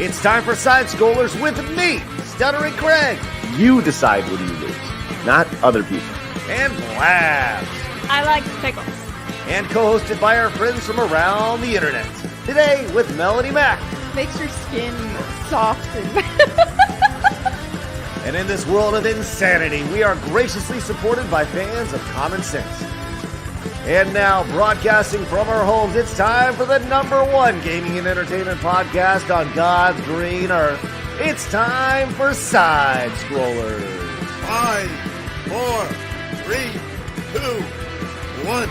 It's time for Side Scrollers with me, Stuttering Craig. You decide when you lose, not other people. And Blabs. I like pickles. And co-hosted by our friends from around the internet. Today with Melanie Mack. Makes your skin soft and... And in this world of insanity, we are graciously supported by fans of common sense. And now, broadcasting from our homes, it's time for the #1 gaming and entertainment podcast on God's green earth. It's time for Side Scrollers. 5, 4, 3, 2, 1.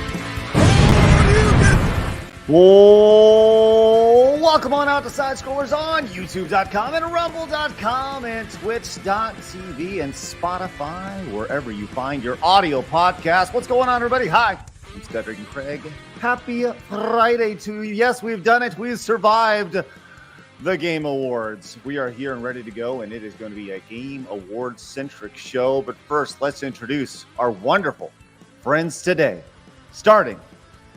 Whoa! Welcome on out to Side Scrollers on YouTube.com and Rumble.com and Twitch.tv and Spotify, wherever you find your audio podcast. What's going on, everybody? Hi. I'm Stuttering Craig. Happy Friday to you. Yes, we've done it. We've survived the Game Awards. We are here and ready to go, and it is going to be a Game Awards-centric show. But first, let's introduce our wonderful friends today, starting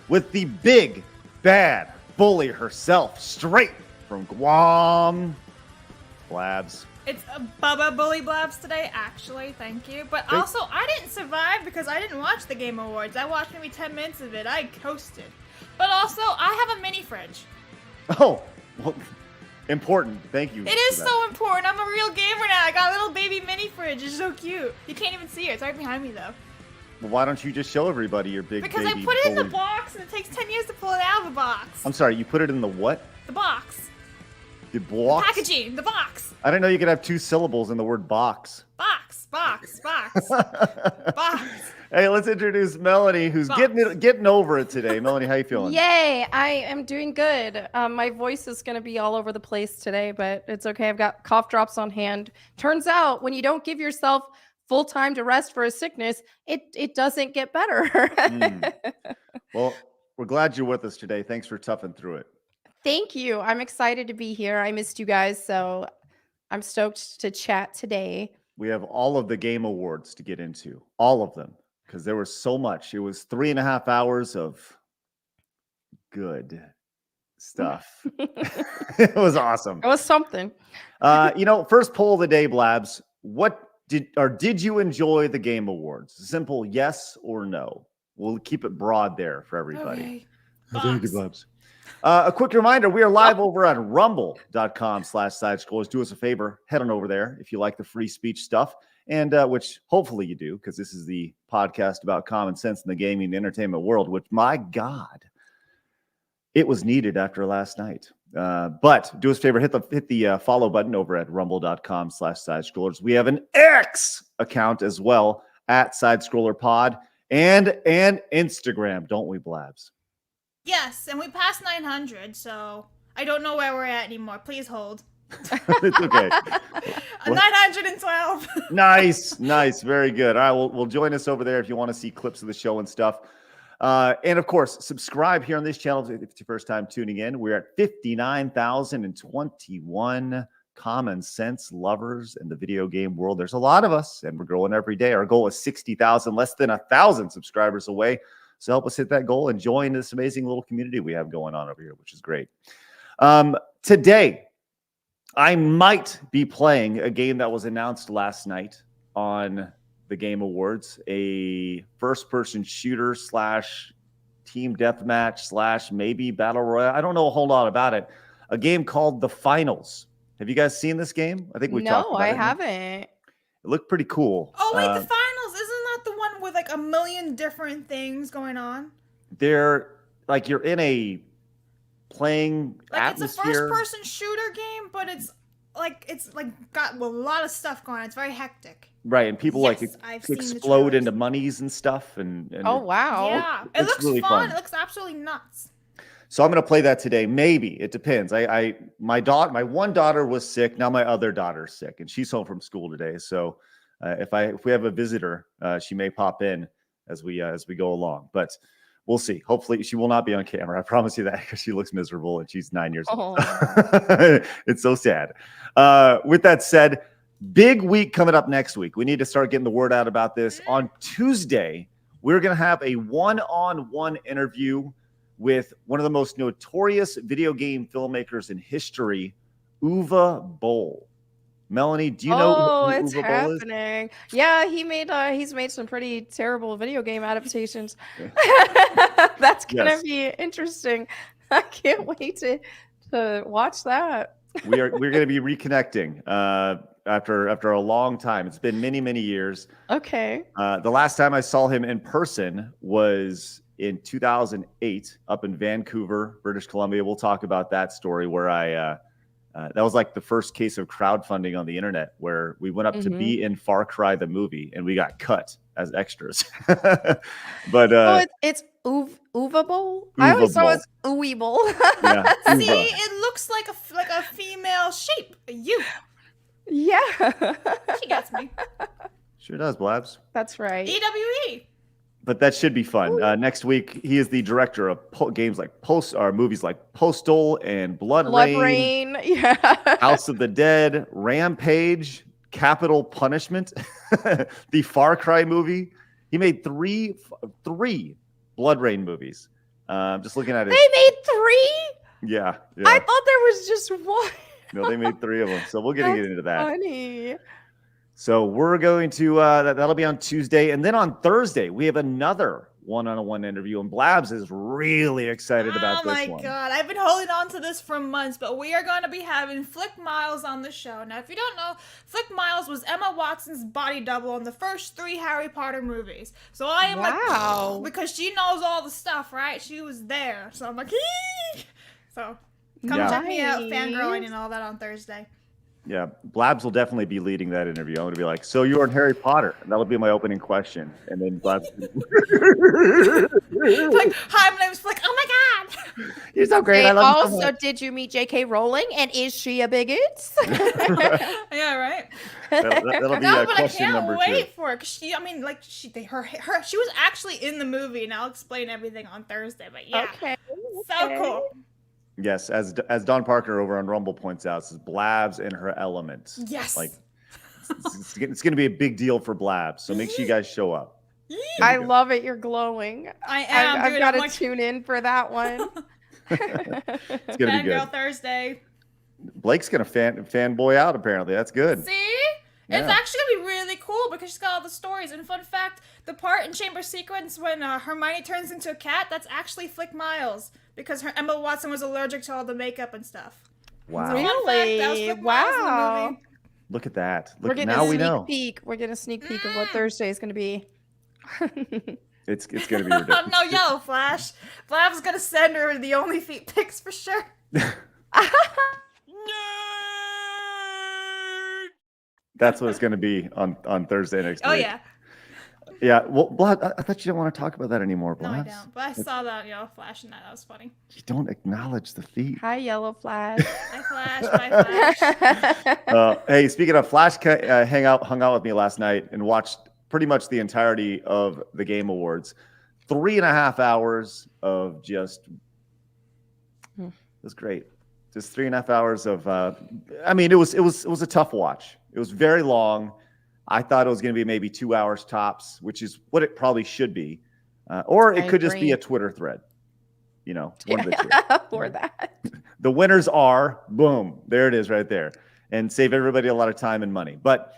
with the big, bad bully herself, straight from Guam, Blabs. It's a Bubba Bully Blabs today, actually. Thank you. But also, I didn't survive because I didn't watch the Game Awards. I watched maybe 10 minutes of it. I coasted. But also, I have a mini fridge. Oh, well, important. Thank you. It is so important. I'm a real gamer now. I got a little baby mini fridge. It's so cute. You can't even see it. It's right behind me, though. Well, why don't you just show everybody your big because baby I put it in bully. the box, and it takes 10 years to pull it out of the box. I'm sorry, you put it in the what? The box. The box? The packaging. The box. I didn't know you could have 2 syllables in the word box. Box. Box. Box. Hey, let's introduce Melanie, who's getting over it today. Melanie, how you feeling? Yay, I am doing good. My voice is going to be all over the place today, but it's okay. I've got cough drops on hand. Turns out when you don't give yourself full time to rest for a sickness, it doesn't get better. Well, we're glad you're with us today. Thanks for toughing through it. Thank you. I'm excited to be here. I missed you guys, so I'm stoked to chat today. We have all of the Game Awards to get into, all of them, because there was so much. It was 3.5 hours of good stuff. It was awesome. It was something. First poll of the day, Blabs. Did you enjoy the Game Awards? Simple yes or no. We'll keep it broad there for everybody. Okay. Blabs. A quick reminder, we are live over on rumble.com/sidescrollers. Do us a favor, head on over there if you like the free speech stuff, and which hopefully you do, because this is the podcast about common sense in the gaming and entertainment world, which, my God, it was needed after last night. But do us a favor, hit the follow button over at rumble.com/sidescrollers. We have an X account as well at SidescrollerPod and an Instagram, don't we, Blabs? Yes, and we passed 900, so I don't know where we're at anymore. Please hold. It's okay. 912. Nice. Very good. All right, well, join us over there if you want to see clips of the show and stuff. And of course, subscribe here on this channel if it's your first time tuning in. We're at 59,021 common sense lovers in the video game world. There's a lot of us, and we're growing every day. Our goal is 60,000, less than 1,000 subscribers away. So help us hit that goal and join this amazing little community we have going on over here, which is great. Today, I might be playing a game that was announced last night on the Game Awards, a first-person shooter / team deathmatch / maybe battle royale. I don't know a whole lot about it. A game called The Finals. Have you guys seen this game? I think we talked about it. No, I haven't. It looked pretty cool. Oh, wait, the finals. Isn't that the one with like a million different things going on? They're like you're in a playing atmosphere. It's a first-person shooter game, but it's got a lot of stuff going on. It's very hectic. Right, and people explode into monies and stuff. And oh, wow. Yeah, it looks really fun. fun. It looks absolutely nuts. So I'm going to play that today. Maybe. It depends. My one daughter was sick. Now my other daughter's sick, and she's home from school today. So if we have a visitor, she may pop in as we go along. But we'll see. Hopefully she will not be on camera. I promise you that, because she looks miserable and she's 9 years old. It's so sad. With that said, big week coming up next week. We need to start getting the word out about this. On Tuesday, we're going to have a one-on-one interview with one of the most notorious video game filmmakers in history, Uva Bowl. Melanie, do you know Oh, who it's Uva Bowl is? happening. Yeah, he's made some pretty terrible video game adaptations. That's gonna Yes. be interesting. I can't wait to watch that. We're going to be reconnecting after a long time. It's been many years. Okay. The last time I saw him in person was in 2008 up in Vancouver, British Columbia. We'll talk about that story where that was like the first case of crowdfunding on the internet, where we went up to be in Far Cry the movie and we got cut as extras. But it's Uva Bowl. I always thought it was Ooey Bowl. yeah, See, Uva. it looks like a female sheep. You. Yeah. She gets me. Sure does, Blabs. That's right. EWE. But that should be fun. Next week, he is the director of games like movies like Postal and Blood Rain, Yeah. House of the Dead, Rampage, Capital Punishment, the Far Cry movie. He made three Blood Rain movies. Just looking at it. They made 3? Yeah. I thought there was just 1. No, they made 3 of them. So we'll get into that. Funny. So we're going to that'll be on Tuesday, and then on Thursday we have another one-on-one interview, and Blabs is really excited about this one. Oh my god, I've been holding on to this for months, but we are going to be having Flick Miles on the show. Now, if you don't know, Flick Miles was Emma Watson's body double in the first 3 Harry Potter movies. So I am like, because she knows all the stuff, right? She was there. So I'm like, hee! So come check me out, fangirling and all that on Thursday. Yeah, Blabs will definitely be leading that interview. I'm going to be like, so you're in Harry Potter. And that'll be my opening question. And then Blabs. Like, hi, my name's Flick. Oh my god! You're so great. Hey, I love you so also, much. did you meet J.K. Rowling? And is she a bigot? Yeah, right. That'll be No, but I question can't number wait 2. for it. Cause she was actually in the movie, and I'll explain everything on Thursday. But yeah, Okay. so cool. Yes, as Don Parker over on Rumble points out, says Blabs in her element. Yes. Like it's going to be a big deal for Blabs. So make sure you guys show up. I love it. You're glowing. I am. I've dude, got I'm to tune in for that one. It's going to be good. Fangirl Thursday. Blake's going to fanboy out, apparently. That's good. See? Yeah. It's actually going to be really cool because she's got all the stories. And fun fact, the part in Chamber Sequence when Hermione turns into a cat, that's actually Flick Miles. Because Emma Watson was allergic to all the makeup and stuff. Wow. Fun fact, that was Flick Miles in the Wow. movie. Look at that. We're Look, getting now a we sneak know. peek. We're getting a sneak peek of what Thursday is going to be. It's going to be ridiculous. No, Yellow Flash. Blab's going to send her the only feet pics for sure. That's what it's going to be on Thursday next Oh, week. yeah. Yeah. Well, Blab, I thought you didn't want to talk about that anymore, No, I Blabs. don't. But I saw that Yellow Flash and that was funny. You don't acknowledge the feet. Hi, Yellow Flash. Bye, Flash. Bye, Flash. Hey, speaking of Flash, hung out with me last night and watched pretty much the entirety of the Game Awards. 3.5 hours of just it was great. Just 3.5 hours of I mean, it was a tough watch. It was very long. I thought it was going to be maybe 2 hours tops, which is what it probably should be. Or it could just be a Twitter thread. You know, one of the two. For that. The winners are, boom, there it is right there. And save everybody a lot of time and money. But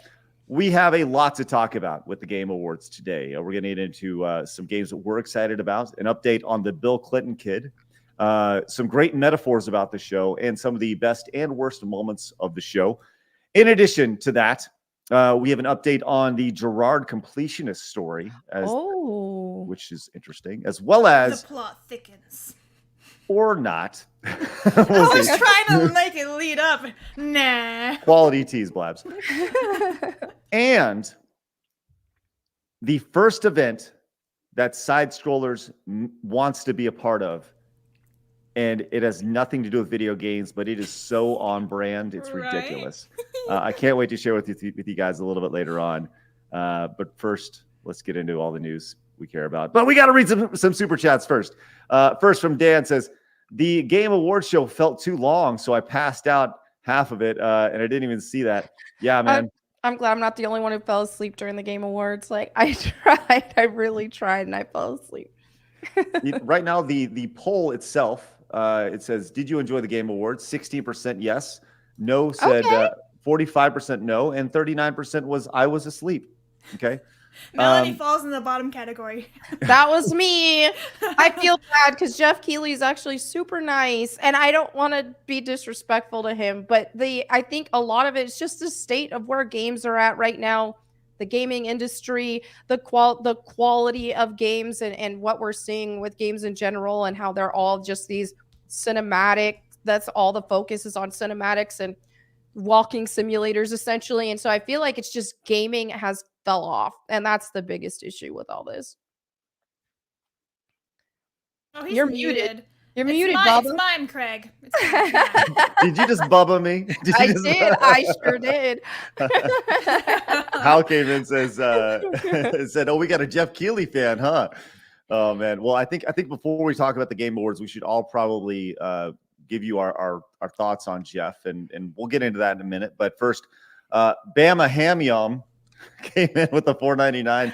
we have a lot to talk about with the Game Awards today. We're going to get into some games that we're excited about, an update on the Bill Clinton kid, some great metaphors about the show, and some of the best and worst moments of the show. In addition to that, we have an update on the Jirard completionist story, which is interesting, as well as The plot thickens. or not. I was trying to make it lead up. Nah. Quality tease, Blabs. And the first event that Side Scrollers wants to be a part of, and it has nothing to do with video games, but it is so on brand, it's ridiculous. I can't wait to share with you guys a little bit later on. But first, let's get into all the news we care about. But we got to read some super chats first. First from Dan says, the Game Awards show felt too long, so I passed out half of it, and I didn't even see that. Yeah, man. I'm glad I'm not the only one who fell asleep during the Game Awards. Like, I tried. I really tried, and I fell asleep. Right now, the poll itself, it says, did you enjoy the Game Awards? 16% yes, No said Okay. 45% no, and 39% was I was asleep. Okay. Melanie falls in the bottom category. That was me. I feel bad because Jeff Keighley is actually super nice, and I don't want to be disrespectful to him, but I think a lot of it is just the state of where games are at right now, the gaming industry, the quality of games, and what we're seeing with games in general, and how they're all just these cinematic. That's all the focus is on cinematics and walking simulators essentially, and so I feel like it's just gaming has fell off, and that's the biggest issue with all this. Oh, he's You're muted. muted. You're It's muted, mine, Bubba. It's mine, Craig. It's mine. Did you just bubba me? Did I you just... did. I sure did. Hal came in, says said, "Oh, we got a Jeff Keighley fan, huh?" Oh man. Well, I think before we talk about the Game Awards, we should all probably give you our thoughts on Jeff, and we'll get into that in a minute. But first, Bama Hamyum came in with the $4.99.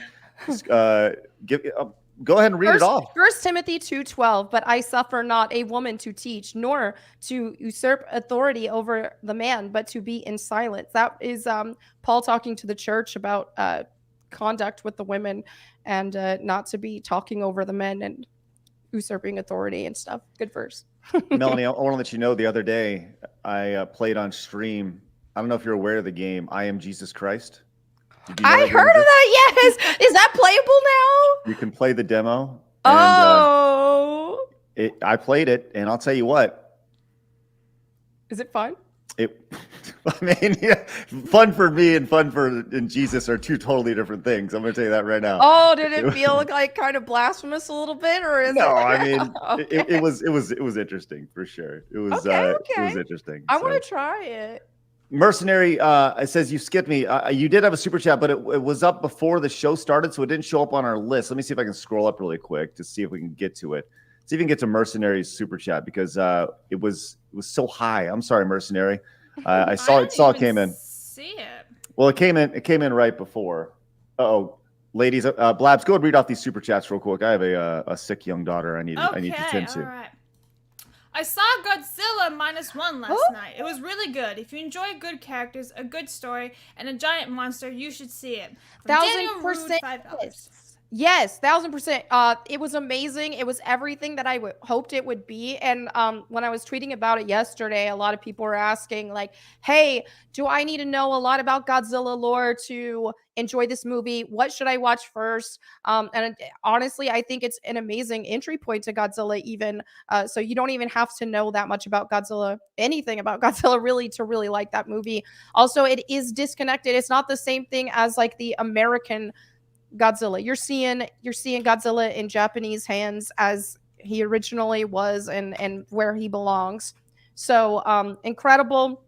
Go ahead and read it off. 1 Timothy 2:12, but I suffer not a woman to teach, nor to usurp authority over the man, but to be in silence. That is Paul talking to the church about conduct with the women, and not to be talking over the men and usurping authority and stuff. Good verse. Melanie, I want to let you know, the other day I played on stream. I don't know if you're aware of the game, I Am Jesus Christ. I heard of that. Yes. Is that playable now? You can play the demo. Oh. I played it, and I'll tell you what. Is it fun? I mean, yeah, fun for me and fun for Jesus are two totally different things. I'm going to tell you that right now. Oh, did it feel like kind of blasphemous a little bit, or is no? it? I mean, Okay. it was interesting for sure. It was Okay. It was interesting. I want to try it. Mercenary, it says you skipped me. You did have a super chat, but it was up before the show started, so it didn't show up on our list. Let me see if I can scroll up really quick to see if we can get to it. See if we can get to Mercenary's super chat, because it was so high. I'm sorry, Mercenary. I saw it came in. See it. Well, it came in right before. Oh, ladies, Blabs, go and read off these super chats real quick. I have a sick young daughter I need to tend to. All right. I saw Godzilla -1 last night. It was really good. If you enjoy good characters, a good story, and a giant monster, you should see it. From Daniel Rude, 1,000%. $5. Yes, 1,000%. It was amazing. It was everything that I hoped it would be. And when I was tweeting about it yesterday, a lot of people were asking, like, "Hey, do I need to know a lot about Godzilla lore to enjoy this movie? What should I watch first?" And honestly, I think it's an amazing entry point to Godzilla. Even so, you don't even have to know that much about Godzilla, anything about Godzilla, really, to really like that movie. Also, it is disconnected. It's not the same thing as like the American Godzilla. You're seeing Godzilla in Japanese hands as he originally was, and where he belongs. So incredible.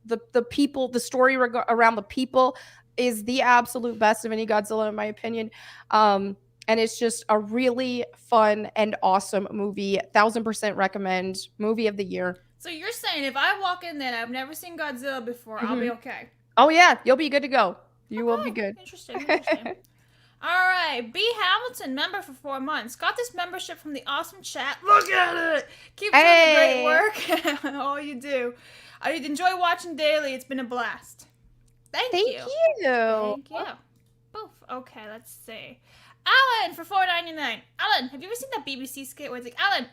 The people, the story around the people is the absolute best of any Godzilla, in my opinion. And it's just a really fun and awesome movie. 1,000% recommend. Movie of the year. So you're saying if I walk in there and I've never seen Godzilla before, I'll be okay? Oh yeah, you'll be good to go. You will be good. Interesting. All right, B. Hamilton, member for 4 months. Got this membership from the awesome chat. Look at it. Keep doing the great work. All you do. I enjoy watching daily. It's been a blast. Thank you. Thank you. Boof. Okay, let's see. Alan for $4.99. Alan, have you ever seen that BBC skit where it's like, Alan?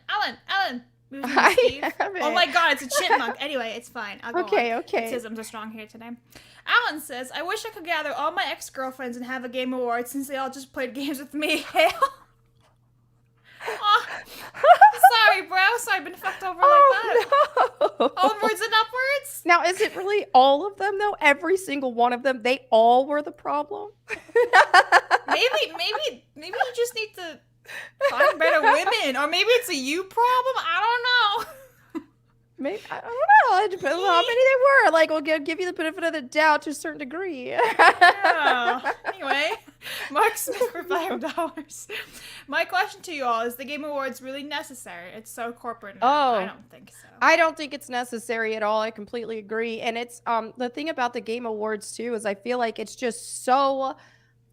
Oh my god, it's a chipmunk. Anyway, it's fine. I'll go on. Okay. Autisms are strong here today. Alan says, I wish I could gather all my ex-girlfriends and have a game award since they all just played games with me. Hell. Oh, sorry, bro. Sorry, I've been fucked over like that. No. Onwards and upwards? Now, is it really all of them, though? Every single one of them? They all were the problem? Maybe you just need to find better women. Or maybe it's a you problem. I don't know. Maybe, I don't know. It depends on how many they were. Like, we'll give you the benefit of the doubt to a certain degree. Yeah. Anyway, Mark Smith for $5. My question to you all is: the Game Awards really necessary? It's so corporate now. Oh, I don't think so. I don't think it's necessary at all. I completely agree. And it's the thing about the Game Awards too is I feel like it's just so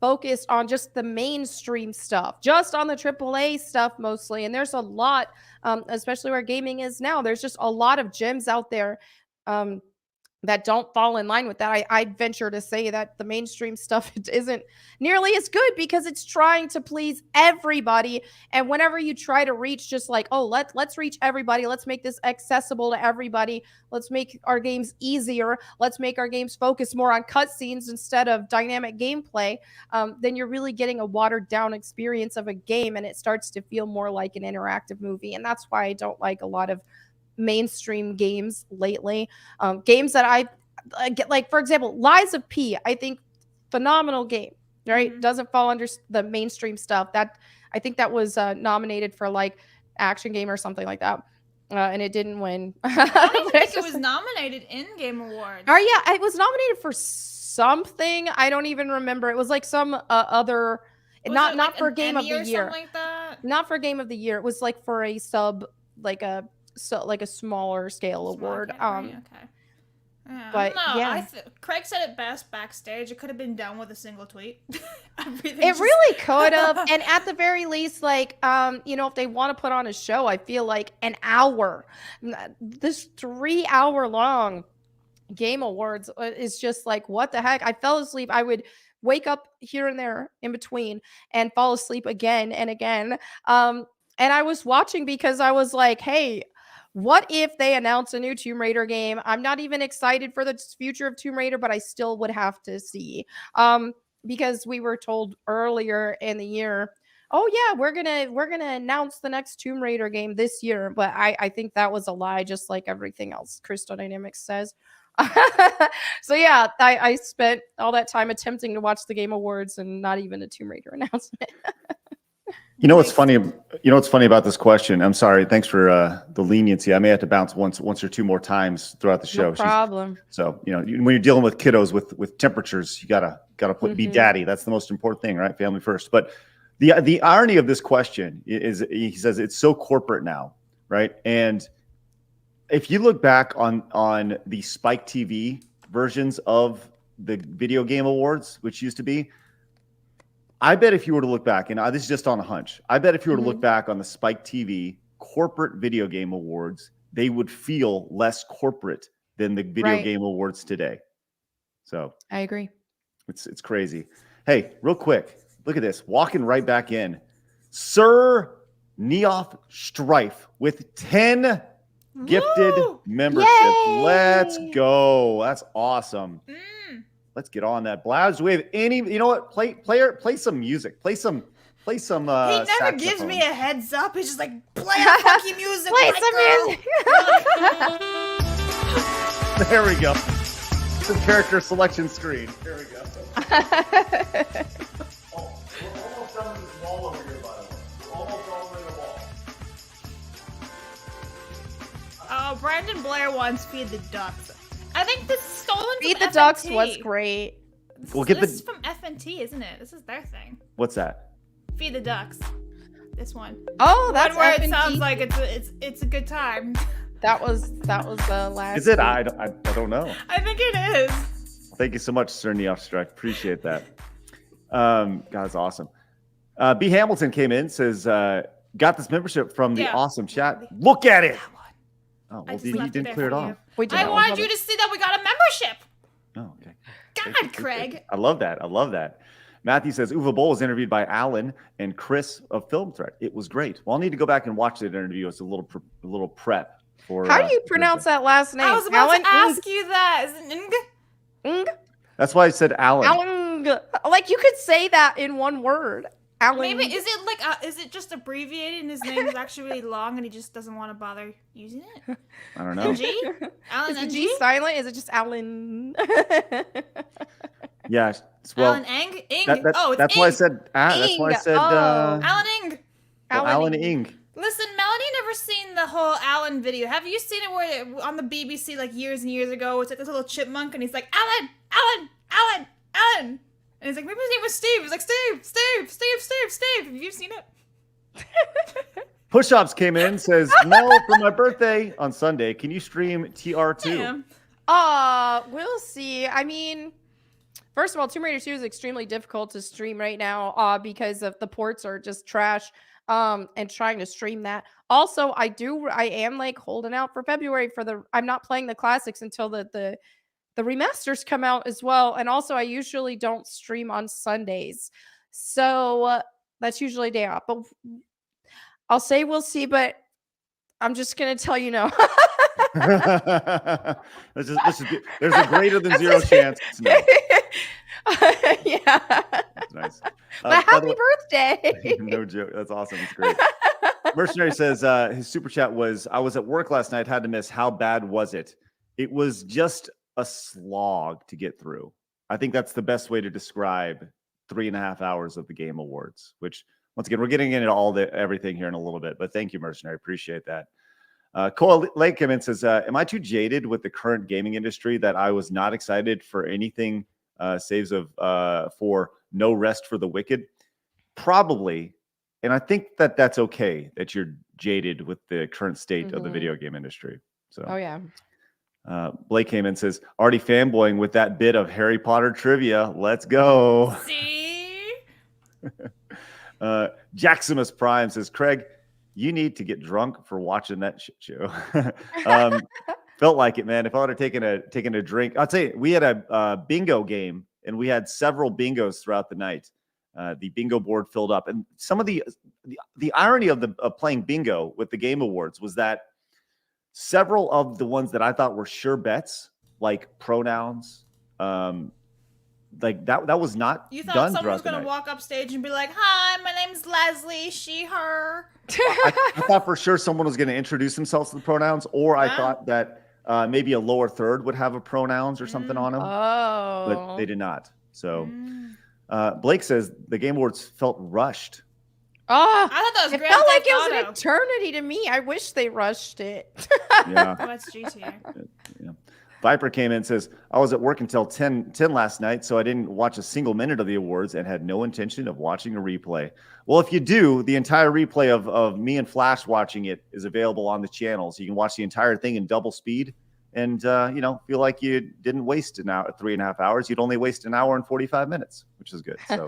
focused on just the mainstream stuff, just on the AAA stuff mostly. And there's a lot, especially where gaming is now. There's just a lot of gems out there that don't fall in line with that. I'd venture to say that the mainstream stuff isn't nearly as good because it's trying to please everybody. And whenever you try to reach just like, oh, let's reach everybody, let's make this accessible to everybody, let's make our games easier, let's make our games focus more on cutscenes instead of dynamic gameplay, then you're really getting a watered down experience of a game, and it starts to feel more like an interactive movie. And that's why I don't like a lot of mainstream games lately. Games that I get, like for example, Lies of P. I think phenomenal game, right? Mhm. Doesn't fall under the mainstream stuff. That I think that was nominated for like action game or something like that, and it didn't win. I don't even But think it's it just- was nominated in Game Awards. Oh yeah, it was nominated for something. I don't even remember. It was like some other, Was not it not like for an game of Emmy the or year. something like that? Not for game of the year. It was like for a like a smaller scale award. Right, okay. Yeah, but no, yeah. Craig said it best backstage. It could have been done with a single tweet. Everything It just- really could have. And at the very least, like, if they want to put on a show, I feel like an hour, this 3-hour long Game Awards is just like, what the heck? I fell asleep. I would wake up here and there in between and fall asleep again and again. And I was watching because I was like, hey, what if they announce a new Tomb Raider game? I'm not even excited for the future of Tomb Raider, but I still would have to see. Because we were told earlier in the year, oh yeah, we're gonna announce the next Tomb Raider game this year. But I think that was a lie, just like everything else Crystal Dynamics says. So yeah, I spent all that time attempting to watch the Game Awards and not even a Tomb Raider announcement. You know what's funny? You know what's funny about this question? I'm sorry. Thanks for the leniency. I may have to bounce once or two more times throughout the show. No problem. So when you're dealing with kiddos with temperatures, you gotta be daddy. That's the most important thing, right? Family first. But the irony of this question is, he says it's so corporate now, right? And if you look back on the Spike TV versions of the video game awards, which used to be, I bet if you were to look back, and this is just on a hunch, I bet if you were to look back on the Spike TV corporate video game awards, they would feel less corporate than the video game awards today. So I agree. It's crazy. Hey, real quick, look at this. Walking right back in. Sir Neof Strife with 10 gifted Woo! memberships. Yay! Let's go. That's awesome. Mm. Let's get on that. Blaz, do we have any? You know what? Play some music. Play some. He never gives me a heads up. He's just like, play a funky music. Play white some girl." music. There we go. The character selection screen. There we go. Oh, we're almost done with this wall over here, by the way. We're almost all the way to the wall. Oh, Brandon Blair wants Feed the Ducks. I think this is stolen Feed from the Ducks FNT. was great. We'll get This the- is from FNT, isn't it? This is their thing. What's that? Feed the Ducks. This one. Oh, that's One where it FNT. sounds like it's a good time. That was the last. Is it? week. I don't know. I think it is. Thank you so much, Sir Neof Strike. Appreciate that. God, it's awesome. B. Hamilton came in, says, got this membership from the Yeah. awesome chat. Look at it. That one. Oh, I well, just he left didn't there clear it for off. you. We did I not wanted love you it. to see that we got a membership. Oh, okay. God, Craig. I love that. Matthew says Uwe Boll was interviewed by Alan and Chris of Film Threat. It was great. Well, I'll need to go back and watch that interview. It's a little prep for. How do you pronounce that last name? I was about Alan to ask you that. Is it Ng? Ng? That's why I said Alan. Alan. Like you could say that in one word. Alan. Maybe is it like is it just abbreviated and his name is actually really long and he just doesn't want to bother using it? I don't know. NG? Alan Is the NG? G silent? Is it just Alan? Yeah. Well, Alan Eng? Ing? that's It's why I Ing. said. That's why I Ing. said. Oh. Alan Ing. Alan Ing. Listen, Melanie never seen the whole Alan video. Have you seen it where on the BBC like years and years ago? It's like this little chipmunk and he's like Alan, Alan, Alan, Alan, and he's like maybe his name was Steve. He's like Steve. Have you seen it? Push-ups came in, says no for my birthday on Sunday. Can you stream TR2? Damn. We'll see. I mean, first of all, Tomb Raider 2 is extremely difficult to stream right now because of the ports are just trash. And trying to stream that. Also, I am like holding out for February for I'm not playing the classics until the the remasters come out as well. And also, I usually don't stream on Sundays. So that's usually a day off. But I'll say we'll see, but I'm just going to tell you no. There's a greater than zero chance. It's no. Yeah. That's nice. But By the happy way- birthday. No joke. That's awesome. It's great. Mercenary says his super chat was, I was at work last night, had to miss. How bad was it? It was just a slog to get through. I think that's the best way to describe 3.5 hours of the Game Awards, which once again, we're getting into everything here in a little bit, but thank you, Mercenary. Appreciate that. Cole Lake came in, says, am I too jaded with the current gaming industry that I was not excited for anything saves for No Rest for the Wicked? Probably. And I think that's okay that you're jaded with the current state of the video game industry. So, Oh, yeah. Blake came in and says, already fanboying with that bit of Harry Potter trivia. Let's go. See? Jaximus Prime says, Craig, you need to get drunk for watching that shit show. Felt like it, man. If I would have taken a drink, I'll tell you, we had a bingo game and we had several bingos throughout the night. The bingo board filled up, and some of the irony of playing bingo with the Game Awards was that several of the ones that I thought were sure bets, like pronouns, like that was not You thought done someone was throughout the going to night. walk up stage and be like, hi, my name's Leslie, she, her. I thought for sure someone was going to introduce themselves to the pronouns, or I Wow. thought that maybe a lower third would have a pronouns or something on them, but Oh. they did not. So Blake says the Game Awards felt rushed. Oh, I thought that was it Grand felt like Theft it was an Auto. eternity to me. I wish they rushed it. Yeah. Oh, that's GTA. Yeah. Viper came in and says, I was at work until 10 last night, so I didn't watch a single minute of the awards and had no intention of watching a replay. Well, if you do, the entire replay of me and Flash watching it is available on the channel. So you can watch the entire thing in double speed and, feel like you didn't waste 3.5 hours. You'd only waste an hour and 45 minutes, which is good. So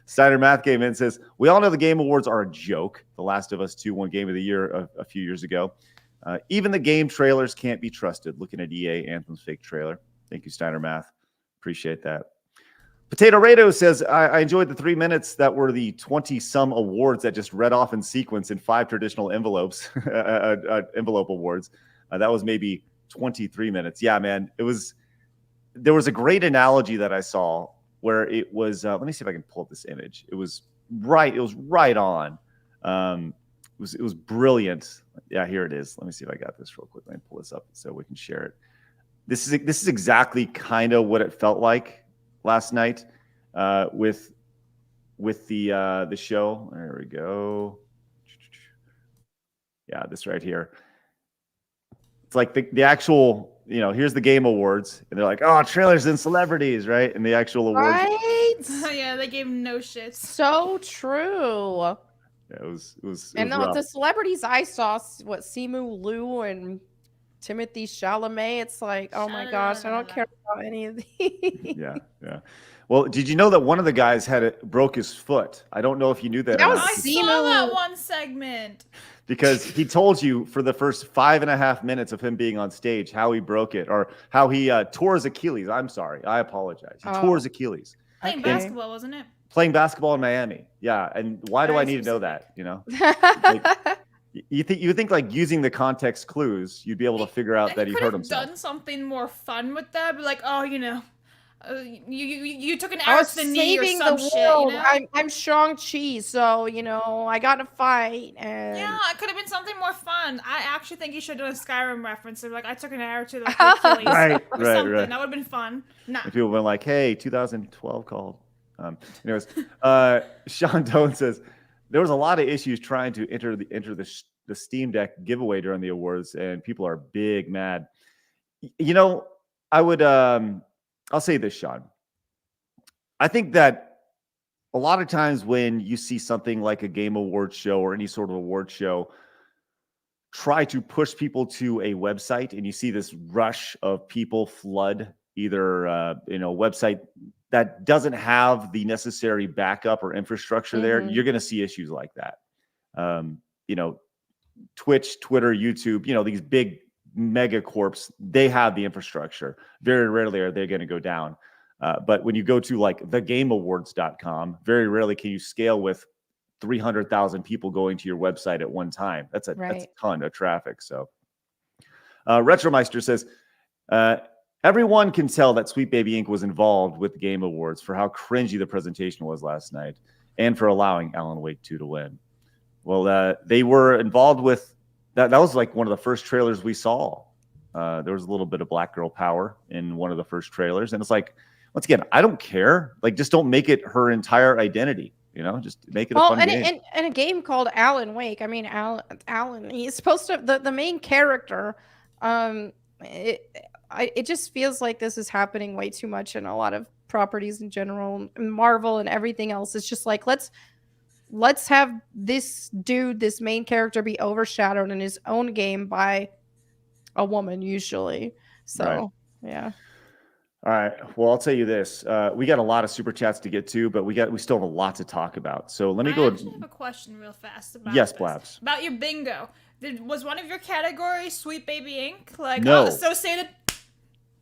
Steiner Math came in and says, we all know the Game Awards are a joke. The Last of Us 2 won Game of the Year a few years ago. Even the game trailers can't be trusted. Looking at EA Anthem's fake trailer. Thank you, Steiner Math. Appreciate that. Potato Rado says, I enjoyed the 3 minutes that were the 20-some awards that just read off in sequence in 5 traditional envelopes, envelope awards. That was maybe 23 minutes. Yeah, man. There was a great analogy that I saw where it was, let me see if I can pull up this image. It was right on. It was brilliant. Yeah, here it is. Let me see if I got this real quick. Let me pull this up so we can share it. This is exactly kind of what it felt like last night with the show. There we go. Yeah, this right here. It's like the actual, here's the Game Awards, and they're like, oh, trailers and celebrities, right? And the actual awards. Right? Oh, yeah, they gave no shits. So true. Yeah, it was And rough. the celebrities I saw, Simu Liu and Timothy Chalamet, it's like, oh my gosh, I don't care about any of these. Yeah. Well, did you know that one of the guys broke his foot? I don't know if you knew that. That or was not, I saw that one segment. because he told you for the first 5.5 minutes of him being on stage how he broke it or how he tore his Achilles. I'm sorry. I apologize. He tore his Achilles. Playing Okay. basketball, wasn't it? Playing basketball in Miami. Yeah. And why do I Very need to know specific. that? You think like using the context clues, you'd be able to figure out And that you he could hurt have himself. done something more fun with that. Be like, oh, you took an I arrow was to the knee or saving some the shit. world. You know? I'm Shang-Chi, so I got in a fight and Yeah, it could have been something more fun. I actually think you should have done a Skyrim reference. They're like, I took an arrow to the Achilles Right. or something. Right. That would have been fun. Nah. And people have been like, hey, 2012 called. Anyways, Sean Doan says, there was a lot of issues trying to enter the Steam Deck giveaway during the awards, and people are big mad. I would, I'll say this, Sean. I think that a lot of times when you see something like a Game Awards show or any sort of award show try to push people to a website, and you see this rush of people flood either a website that doesn't have the necessary backup or infrastructure there, you're going to see issues like that. Twitch, Twitter, YouTube, these big mega corps, they have the infrastructure. Very rarely are they going to go down. But when you go to like thegameawards.com, very rarely can you scale with 300,000 people going to your website at one time. That's a ton of traffic. So Retromeister says, everyone can tell that Sweet Baby Inc. was involved with the Game Awards for how cringy the presentation was last night and for allowing Alan Wake 2 to win. Well, they were involved with that. That was like one of the first trailers we saw. There was a little bit of black girl power in one of the first trailers. And it's like, once again, I don't care. Like, just don't make it her entire identity. You know, just make it a fun game. And a game called Alan Wake. I mean, Alan, he's supposed to, the main character, it just feels like this is happening way too much in a lot of properties in general, and Marvel and everything else. It's just like, let's have this dude, this main character, be overshadowed in his own game by a woman usually. So, yeah. All right. Well, I'll tell you this. We got a lot of super chats to get to, but we still have a lot to talk about. So let me go. I actually have a question real fast about Yes, this. Blabs. About your bingo. Was one of your categories Sweet Baby Inc? Like, no. Associated?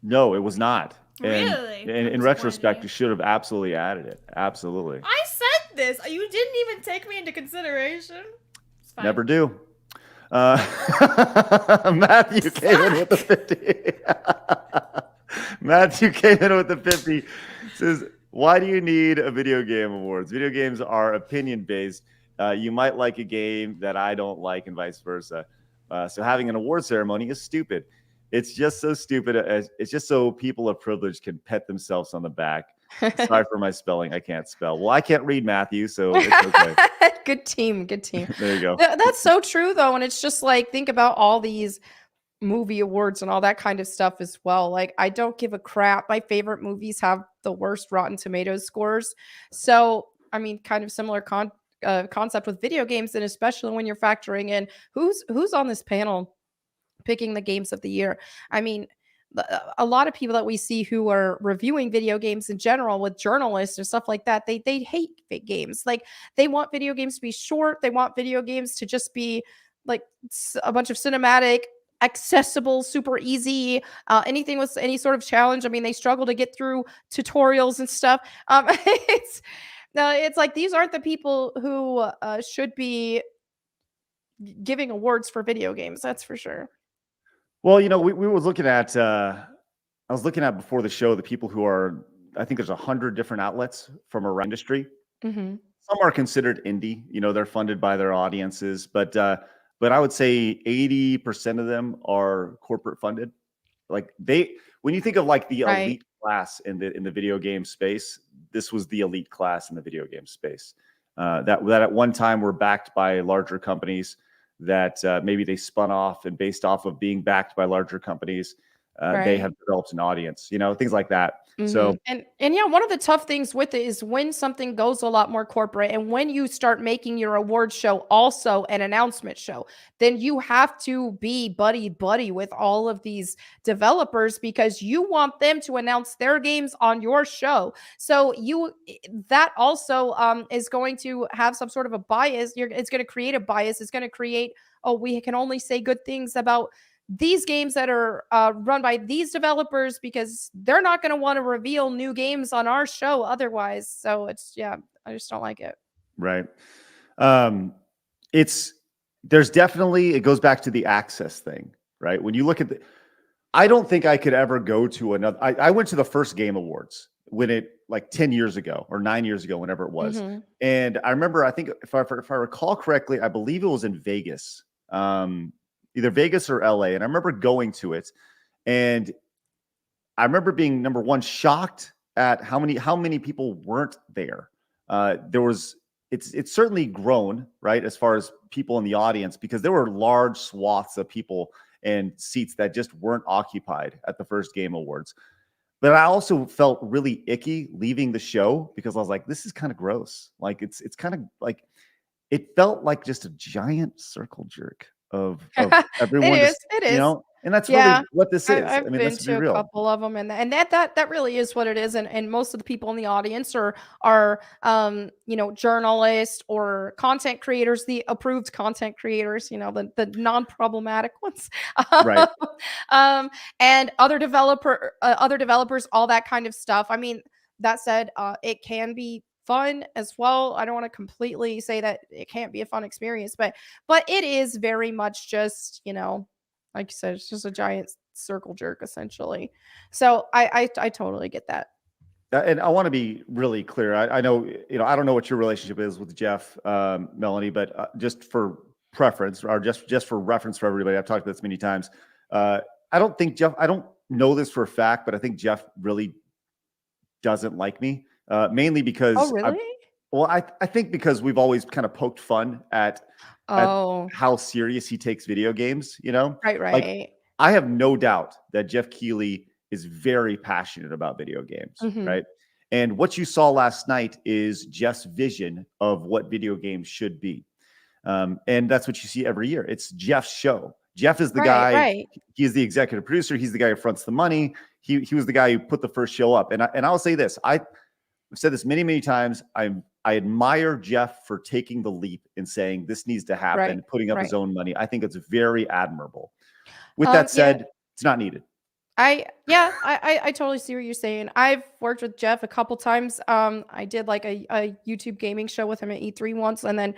No, it was not. Really? And in retrospect, you should have absolutely added it. Absolutely. I said this. You didn't even take me into consideration. It's fine. Never do. Matthew came in with the 50. Matthew came in with the 50. Says, why do you need a video game awards? Video games are opinion-based. You might like a game that I don't like and vice versa. So having an award ceremony is stupid. It's just so stupid. It's just so people of privilege can pet themselves on the back. Sorry for my spelling. I can't spell. Well, I can't read, Matthew, so it's okay. Good team. There you go. That's so true, though. And it's just like, think about all these movie awards and all that kind of stuff as well. Like, I don't give a crap. My favorite movies have the worst Rotten Tomatoes scores. So, I mean, kind of similar concept with video games, and especially when you're factoring in who's on this panel picking the games of the year. I mean, a lot of people that we see who are reviewing video games in general, with journalists and stuff like that, they hate games. Like, they want video games to be short. They want video games to just be like a bunch of cinematic, accessible, super easy, anything with any sort of challenge. I mean, they struggle to get through tutorials and stuff. It's like, these aren't the people who should be giving awards for video games. That's for sure. Well, you know, we were looking at, I was looking at before the show, the people who are, I think there's 100 different outlets from around industry. Mm-hmm. Some are considered indie, you know, they're funded by their audiences, but I would say 80% of them are corporate funded. Like, when you think of like the elite class in the video game space, this was the elite class in the video game space. That at one time were backed by larger companies, that maybe they spun off, and based off of being backed by larger companies, they have developed an audience, you know, things like that. Mm-hmm. So and yeah, one of the tough things with it is when something goes a lot more corporate, and when you start making your award show also an announcement show, then you have to be buddy with all of these developers, because you want them to announce their games on your show. So that also is going to have some sort of a bias. It's going to create a bias. It's going to create, we can only say good things about these games that are run by these developers, because they're not going to want to reveal new games on our show otherwise. So I just don't like it. Right. There's definitely, it goes back to the access thing, right? When you look at I don't think I could ever go to another. I went to the first Game Awards when it, like 10 years ago or 9 years ago, whenever it was. Mm-hmm. And I remember, I think if I recall correctly, I believe it was in Vegas. Either Vegas or LA. And I remember going to it, and I remember being, number one, shocked at how many people weren't there. It's certainly grown, right, as far as people in the audience, because there were large swaths of people and seats that just weren't occupied at the first Game Awards. But I also felt really icky leaving the show, because I was like, this is kind of gross. Like, it's kind of like, it felt like just a giant circle jerk of everyone. It is. You know, And that's Yeah, really what this is. I've I mean, been let's be to a real. couple of them, and that really is what it is. And most of the people in the audience are journalists or content creators, the approved content creators, the non-problematic ones, Right. and other developers, all that kind of stuff. I mean, that said, it can be fun as well. I don't want to completely say that it can't be a fun experience, but it is very much just, like you said, it's just a giant circle jerk essentially. So I totally get that. And I want to be really clear. I know, I don't know what your relationship is with Jeff, Melanie, but just for preference or just for reference for everybody, I've talked about this many times. I don't think I don't know this for a fact, but I think Jeff really doesn't like me, mainly Oh, because really? I think because we've always kind of poked fun at Oh, how serious he takes video games, right, like right. I have no doubt that Jeff Keighley is very passionate about video games, Mhm. right? And what you saw last night is Jeff's vision of what video games should be. And that's what you see every year. It's Jeff's show. Jeff is the Right, guy. right. He's the executive producer. He's the guy who fronts the money. He was the guy who put the first show up. And I'll say this. I've said this many, many times. I admire Jeff for taking the leap and saying this needs to happen, Right, putting up right. his own money. I think it's very admirable. With that Yeah, said, it's not needed. I totally see what you're saying. I've worked with Jeff a couple times. I did like a YouTube gaming show with him at E3 once, and then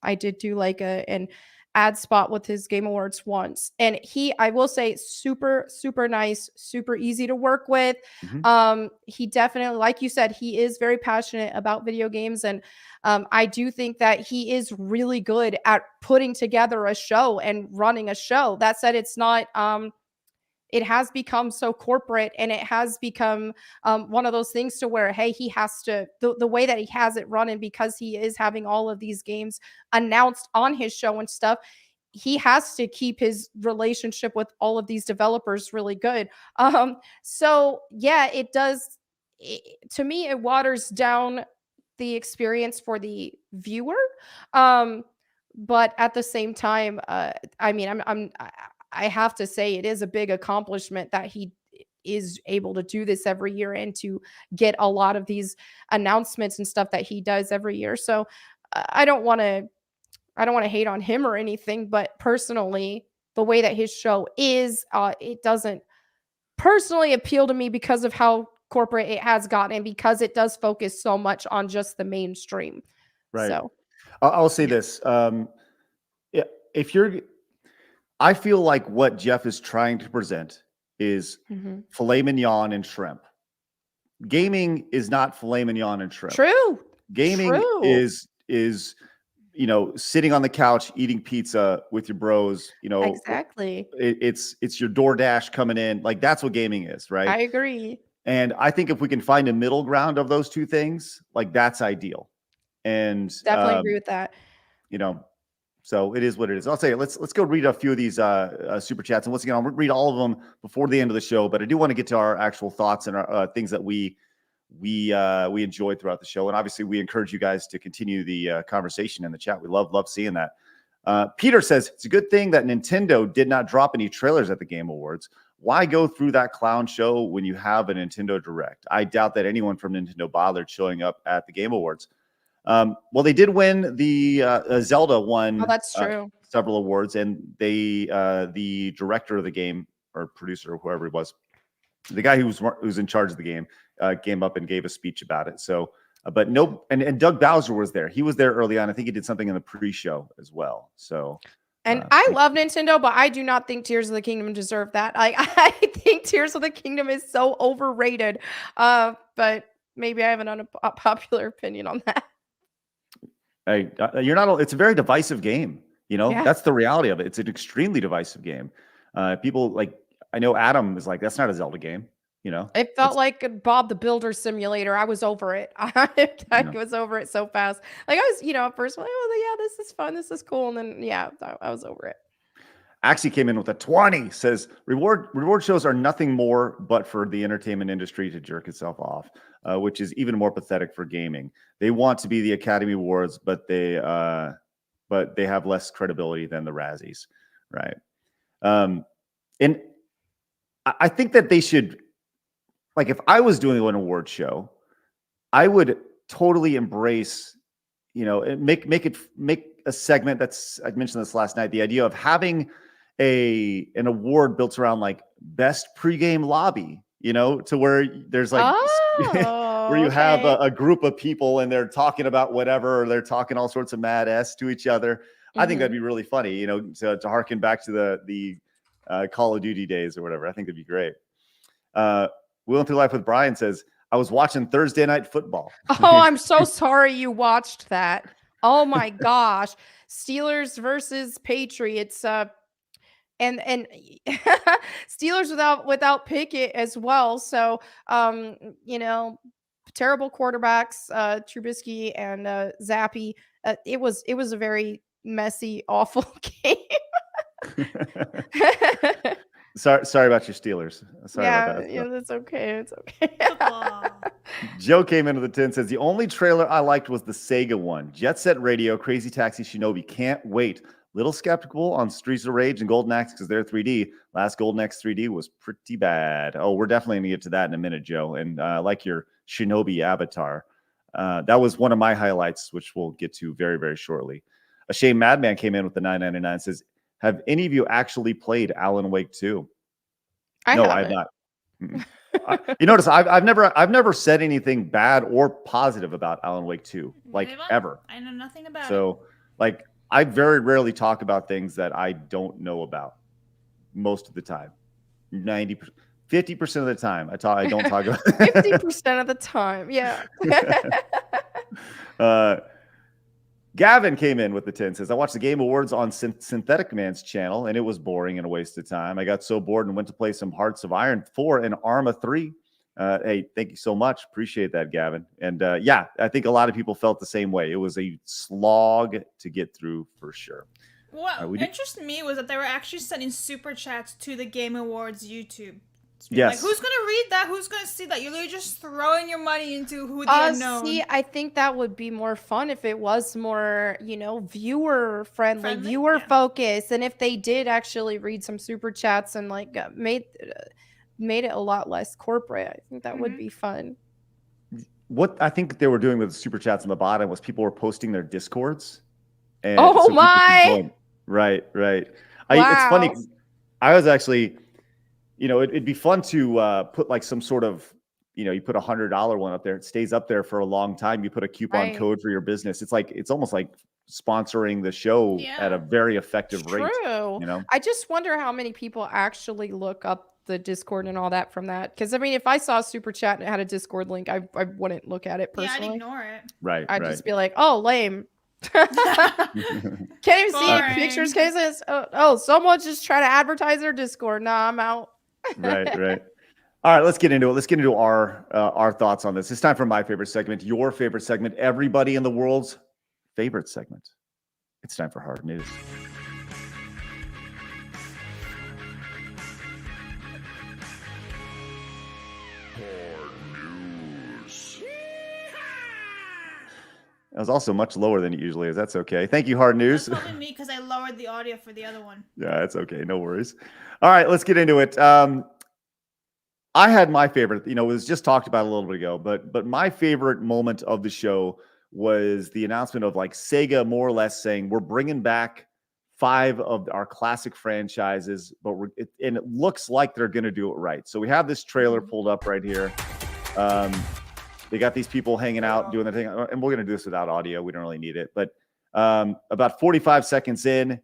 I did do like an ad spot with his Game Awards once. And I will say, super, super nice, super easy to work with. Mhm. He definitely, like you said, he is very passionate about video games, and I do think that he is really good at putting together a show and running a show. That said, it's not. It has become so corporate, and it has become one of those things to where, hey, he has to, the way that he has it running, because he is having all of these games announced on his show and stuff, he has to keep his relationship with all of these developers really good. So yeah, it does. To me, it waters down the experience for the viewer. Um, but at the same time, I mean, I have to say it is a big accomplishment that he is able to do this every year and to get a lot of these announcements and stuff that he does every year. So I don't want to hate on him or anything, but personally, the way that his show is, it doesn't personally appeal to me because of how corporate it has gotten, and because it does focus so much on just the mainstream. Right. So, I'll say this. If you're, I feel like what Jeff is trying to present is mhm. filet mignon and shrimp. Gaming is not filet mignon and shrimp. True. Gaming True. is sitting on the couch eating pizza with your bros. Exactly. It's your DoorDash coming in. Like that's what gaming is, right? I agree. And I think if we can find a middle ground of those two things, like that's ideal. And Definitely agree with that. you know, so it is what it is. I'll say let's go read a few of these super chats, and once again, I'll read all of them before the end of the show. But I do want to get to our actual thoughts and our things that we enjoyed throughout the show, and obviously we encourage you guys to continue the conversation in the chat. We love seeing that. Peter says it's a good thing that Nintendo did not drop any trailers at the Game Awards. Why go through that clown show when you have a Nintendo Direct? I doubt that anyone from Nintendo bothered showing up at the Game Awards. Well, they did win the Zelda won. Oh, that's true. Several awards, and they the director of the game or producer or whoever it was, the guy who was in charge of the game, came up and gave a speech about it. So, but no, and Doug Bowser was there. He was there early on. I think he did something in the pre-show as well. So. And I love Nintendo, but I do not think Tears of the Kingdom deserve that. I think Tears of the Kingdom is so overrated. But maybe I have an unpopular opinion on that. Hey, you're not. It's a very divisive game. Yeah. That's the reality of it. It's an extremely divisive game. People like, I know Adam is like, that's not a Zelda game. It felt like a Bob the Builder simulator. I was over it. I was over it so fast. Like I was, at first, like, oh yeah, this is fun, this is cool, and then yeah, I was over it. Axie came in with a 20. Says reward shows are nothing more but for the entertainment industry to jerk itself off, which is even more pathetic for gaming. They want to be the Academy Awards, but they have less credibility than the Razzies, right? And I think that they should, like, if I was doing an award show, I would totally embrace, make a segment that's, I mentioned this last night, the idea of having an award built around like best pregame lobby, to where there's like where you have a group of people and they're talking about whatever, or they're talking all sorts of mad s to each other. I think that'd be really funny, to harken back to the Call of Duty days or whatever. I think that'd be great. Wheeling Through Life with Brian says, I was watching Thursday Night Football. Oh, I'm so sorry you watched that. Oh my gosh. Steelers versus Patriots. And Steelers without Pickett as well. So terrible quarterbacks, Trubisky and Zappy. It was a very messy, awful game. Sorry about your Steelers. Sorry about that. Yeah, that's okay. It's okay. Joe came into the tent, says, the only trailer I liked was the Sega one. Jet Set Radio, Crazy Taxi, Shinobi. Can't wait. Little skeptical on Streets of Rage and Golden Axe because they're 3D. Last Golden Axe 3D was pretty bad. Oh, we're definitely going to get to that in a minute, Joe. And I like your Shinobi avatar. That was one of my highlights, which we'll get to very, very shortly. A Shame Madman came in with the $9.99, says, have any of you actually played Alan Wake 2? No, I have not. You notice I've never said anything bad or positive about Alan Wake 2, like ever. I know nothing about it. So, like, I very rarely talk about things that I don't know about. Most of the time, 50% of the time, I don't talk about. 50% of the time, yeah. Gavin came in with the 10, says, I watched the Game Awards on Synthetic Man's channel, and it was boring and a waste of time. I got so bored and went to play some Hearts of Iron 4 and Arma 3. Hey, thank you so much. Appreciate that, Gavin. And yeah, I think a lot of people felt the same way. It was a slog to get through for sure. What interested me was that they were actually sending super chats to the Game Awards YouTube. Yes. Like, who's going to read that? Who's going to see that? You're literally just throwing your money into who the unknown. See, I think that would be more fun if it was more, viewer friendly, viewer focused. And if they did actually read some super chats and like made it a lot less corporate, I think that would be fun. What I think they were doing with the super chats on the bottom was people were posting their Discords. And oh my! Right. Wow. It's funny. I was actually, it'd be fun to put like some sort of, you put $100 one up there. It stays up there for a long time. You put a coupon code for your business. It's almost like sponsoring the show at a very effective rate. True. I just wonder how many people actually look up the Discord and all that from that. Because I mean, if I saw a super chat and it had a Discord link, I wouldn't look at it personally. Yeah, I'd ignore it. Right. I'd just be like, oh, lame. Can't even see any pictures, cases. Oh, someone just try to advertise their Discord. Nah, I'm out. Right. All right, let's get into it. Let's get into our thoughts on this. It's time for my favorite segment, your favorite segment, everybody in the world's favorite segment. It's time for Hard News. That was also much lower than it usually is. That's okay. Thank you, Hard News. That's only me because I lowered the audio for the other one. Yeah, that's okay. No worries. All right, let's get into it. I had my favorite, it was just talked about a little bit ago, but my favorite moment of the show was the announcement of like Sega more or less saying we're bringing back 5 of our classic franchises, but and it looks like they're going to do it right. So we have this trailer pulled up right here. They got these people hanging out doing their thing, and we're going to do this without audio. We don't really need it, but about 45 seconds in,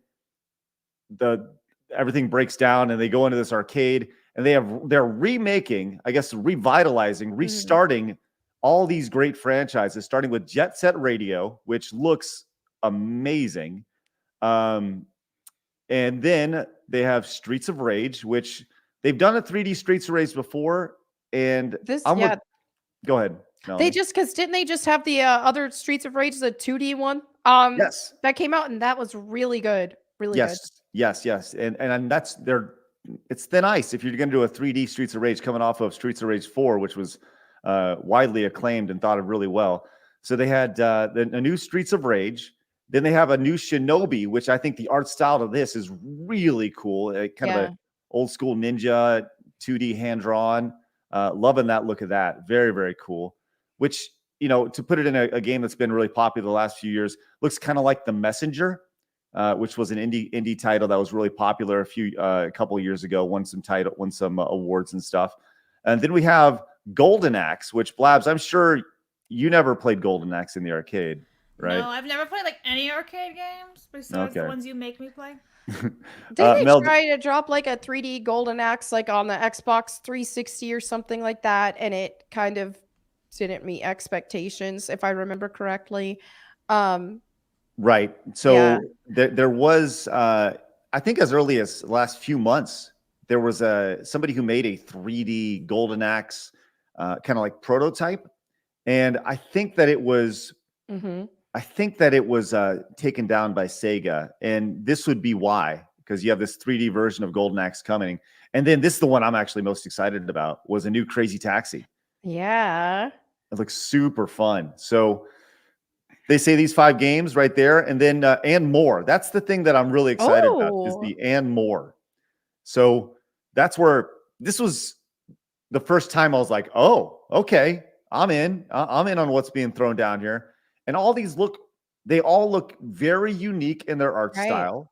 everything breaks down, and they go into this arcade. And they're remaking, I guess, revitalizing, restarting all these great franchises, starting with Jet Set Radio, which looks amazing. And then they have Streets of Rage, which they've done a 3D Streets of Rage before. And go ahead. Melanie. Didn't they just have the other Streets of Rage, the 2D one? Yes. That came out, and that was really good. Really good. Yes. And it's thin ice if you're going to do a 3D Streets of Rage coming off of Streets of Rage 4, which was widely acclaimed and thought of really well. So they had a new Streets of Rage. Then they have a new Shinobi, which I think the art style of this is really cool. Kind of old school ninja, 2D hand drawn. Loving that look of that. Very, very cool. Which, to put it in a game that's been really popular the last few years, looks kind of like The Messenger, which was an indie title that was really popular a couple of years ago. Won some awards and stuff. And then we have Golden Axe, which, Blabs, I'm sure you never played Golden Axe in the arcade, right? No, I've never played like any arcade games besides the ones you make me play. Did they try to drop like a 3D Golden Axe like on the Xbox 360 or something like that, and it kind of didn't meet expectations, if I remember correctly? Right. So there was, I think, as early as the last few months, there was somebody who made a 3D Golden Axe kind of like prototype, and I think that it was. I think that it was taken down by Sega, and this would be why, because you have this 3D version of Golden Axe coming. And then this is the one I'm actually most excited about, was a new Crazy Taxi. Yeah. It looks super fun. So they say these 5 games right there, and then and more. That's the thing that I'm really excited about, is the and more. So that's where this was the first time I was like, oh, okay, I'm in. I'm in on what's being thrown down here. And they all look very unique in their art style,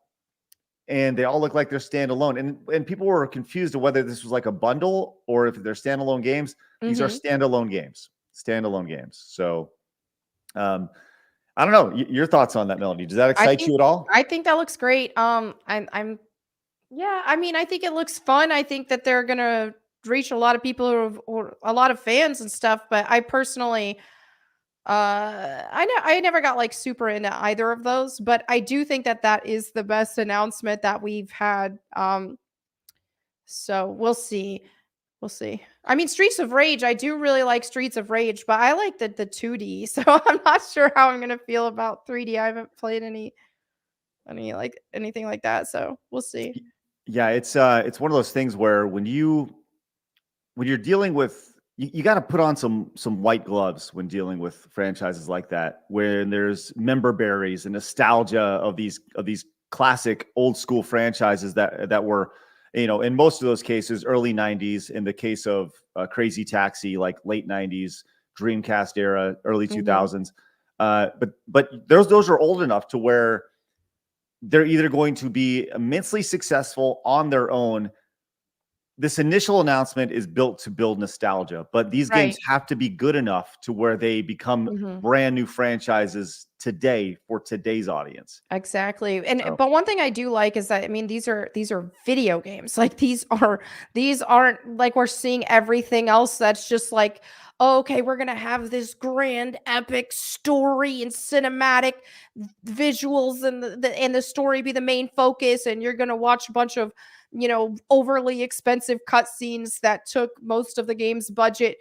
and they all look like they're standalone. And people were confused of whether this was like a bundle or if they're standalone games. These are standalone games. So, I don't know. Your thoughts on that, Melody? Does that excite you at all? I think that looks great. I mean, I think it looks fun. I think that they're gonna reach a lot of people or a lot of fans and stuff. But I personally. I never got like super into either of those, but I do think that is the best announcement that we've had. So we'll see. I mean, Streets of Rage, I do really like Streets of Rage, but I like the 2D, so I'm not sure how I'm gonna feel about 3D. I haven't played anything like that, so we'll see. Yeah, it's one of those things where when you're dealing with, you got to put on some white gloves when dealing with franchises like that, when there's member berries and nostalgia of these classic old school franchises that were, in most of those cases, early 90s. In the case of Crazy Taxi, like late 90s, Dreamcast era, early 2000s. But those are old enough to where they're either going to be immensely successful on their own. This initial announcement is built to build nostalgia, but these games have to be good enough to where they become brand new franchises today for today's audience. Exactly. But one thing I do like is that, I mean, these are video games. Like these aren't like we're seeing everything else that's just like, oh, okay, we're going to have this grand epic story and cinematic visuals and the story be the main focus, and you're going to watch a bunch of overly expensive cutscenes that took most of the game's budget.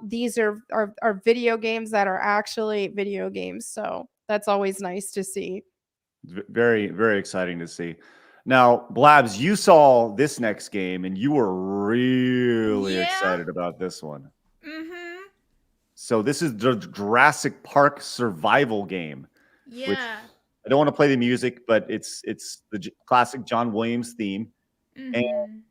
These are video games that are actually video games. So that's always nice to see. Very, very exciting to see. Now, Blabs, you saw this next game and you were really excited about this one. So this is the Jurassic Park survival game. Yeah. Which I don't want to play the music, but it's the classic John Williams theme. And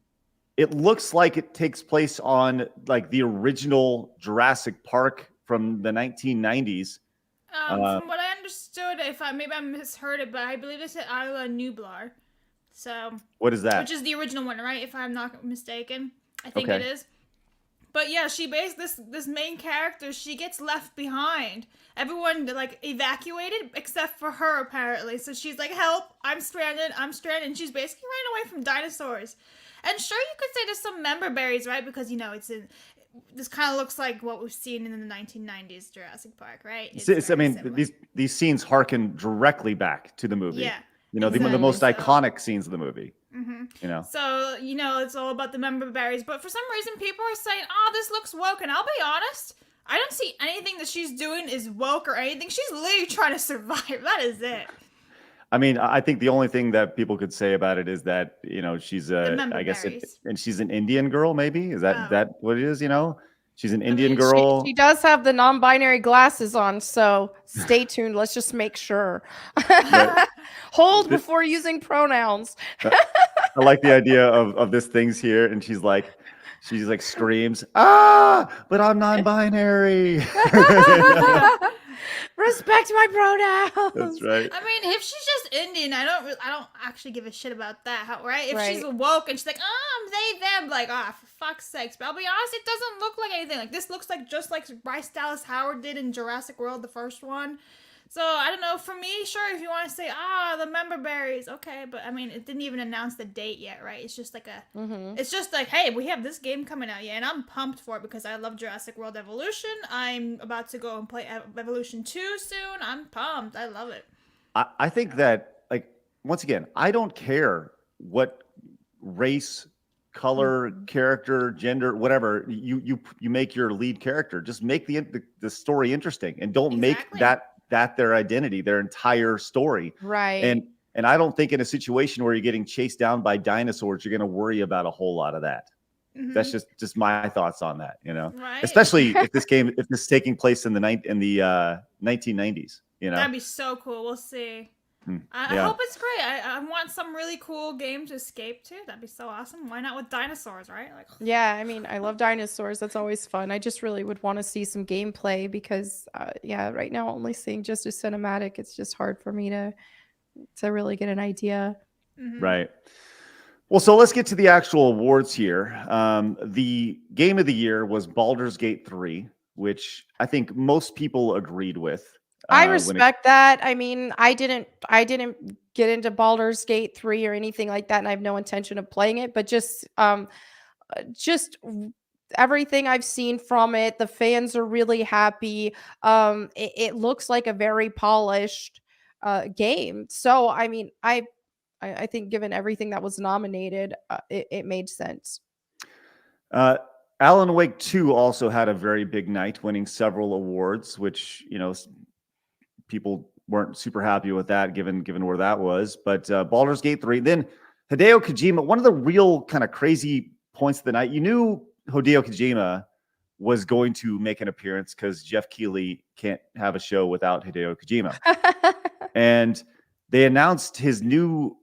it looks like it takes place on like the original Jurassic Park from the 1990s. From what I understood, maybe I misheard it, but I believe it's at Isla Nublar. So what is that? Which is the original one, right? If I'm not mistaken, I think it is. But yeah, she this main character, she gets left behind. Everyone like evacuated except for her apparently. So she's like, "Help! I'm stranded. And she's basically running away from dinosaurs. And sure, you could say there's some member berries, right? Because this kind of looks like what we've seen in the 1990s Jurassic Park, right? I mean, these scenes harken directly back to the movie. Yeah. The most iconic scenes of the movie. So, it's all about the member berries. But for some reason, people are saying, oh, this looks woke. And I'll be honest, I don't see anything that she's doing is woke or anything. She's literally trying to survive. That is it. I mean, I think the only thing that people could say about it is that, she's and she's an Indian girl, maybe? Is that what it is, She's an Indian girl. She does have the non-binary glasses on, so stay tuned. Let's just make sure. Hold before using pronouns. I like the idea of this thing's here, and she's like screams, "Ah, but I'm non-binary." Respect my pronouns. That's right. I mean, if she's just Indian, I don't actually give a shit about that, right? If she's Right. woke and she's like, I'm they them, like, for fuck's sakes. But I'll be honest, it doesn't look like anything. Like, this looks like just like Bryce Dallas Howard did in Jurassic World, the first one. So I don't know. For me, sure, if you want to say, the member berries, okay. But I mean, it didn't even announce the date yet, right? It's just like it's just like, hey, we have this game coming out, and I'm pumped for it because I love Jurassic World Evolution. I'm about to go and play Evolution 2 soon. I'm pumped. I love it. I think that, like, once again, I don't care what race, color, character, gender, whatever you make your lead character. Just make the story interesting, and don't make that their identity, their entire story. Right. And I don't think in a situation where you're getting chased down by dinosaurs, you're going to worry about a whole lot of that. That's just my thoughts on that, Right. Especially if this is taking place in the 1990s, That'd be so cool. We'll see. I hope it's great. I want some really cool game to escape to. That'd be so awesome. Why not with dinosaurs, right? Like, yeah, I mean, I love dinosaurs. That's always fun. I just really would want to see some gameplay because, right now only seeing just a cinematic, it's just hard for me to really get an idea. Right. Well, so let's get to the actual awards here. The game of the year was Baldur's Gate 3, which I think most people agreed with. I respect that. I mean, I didn't get into Baldur's Gate 3 or anything like that, and I have no intention of playing it, but just everything I've seen from it, the fans are really happy. It looks like a very polished game. So, I mean, I think given everything that was nominated, it made sense. Alan Wake 2 also had a very big night, winning several awards, which, people weren't super happy with that given where that was. But Baldur's Gate 3, then Hideo Kojima, one of the real kind of crazy points of the night, you knew Hideo Kojima was going to make an appearance because Jeff Keighley can't have a show without Hideo Kojima. And they announced his new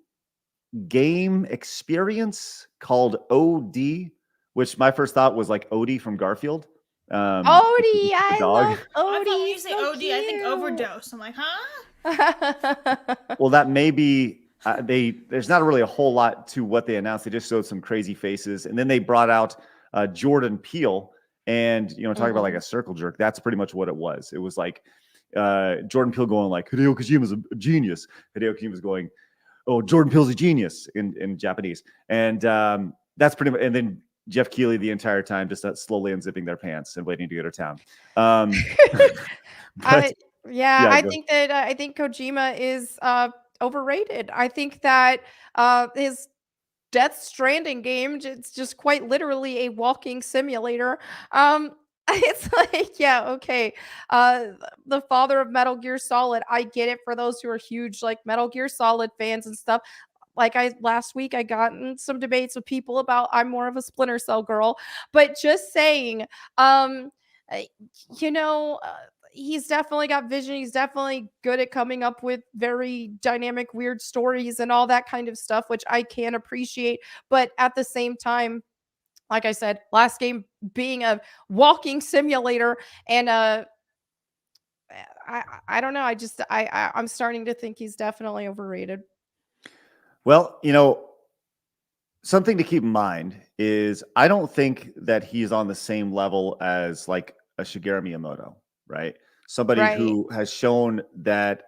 game experience called OD, which my first thought was like Odie from Garfield. Odie, I love Odie. I thought when you say so OD, I think cute. overdose. I'm like, huh? Well, that may be there's not really a whole lot to what they announced. They just showed some crazy faces, and then they brought out Jordan Peele, and talking about like a circle jerk. That's pretty much what it was. It was like Jordan Peele going like, Hideo Kojima's a genius. Hideo Kojima's going, oh, Jordan Peele's a genius in Japanese, and that's pretty much. And then Jeff Keighley the entire time just slowly unzipping their pants and waiting to go to town. I think Kojima is overrated. I think that his Death Stranding game, it's just quite literally a walking simulator. It's like, yeah, okay. The father of Metal Gear Solid, I get it for those who are huge like Metal Gear Solid fans and stuff. Like last week, I got in some debates with people about I'm more of a Splinter Cell girl, but just saying, he's definitely got vision. He's definitely good at coming up with very dynamic, weird stories and all that kind of stuff, which I can appreciate. But at the same time, like I said, last game being a walking simulator, and I don't know. I'm starting to think he's definitely overrated. Well, something to keep in mind is I don't think that he's on the same level as like a Shigeru Miyamoto, right? Somebody who has shown that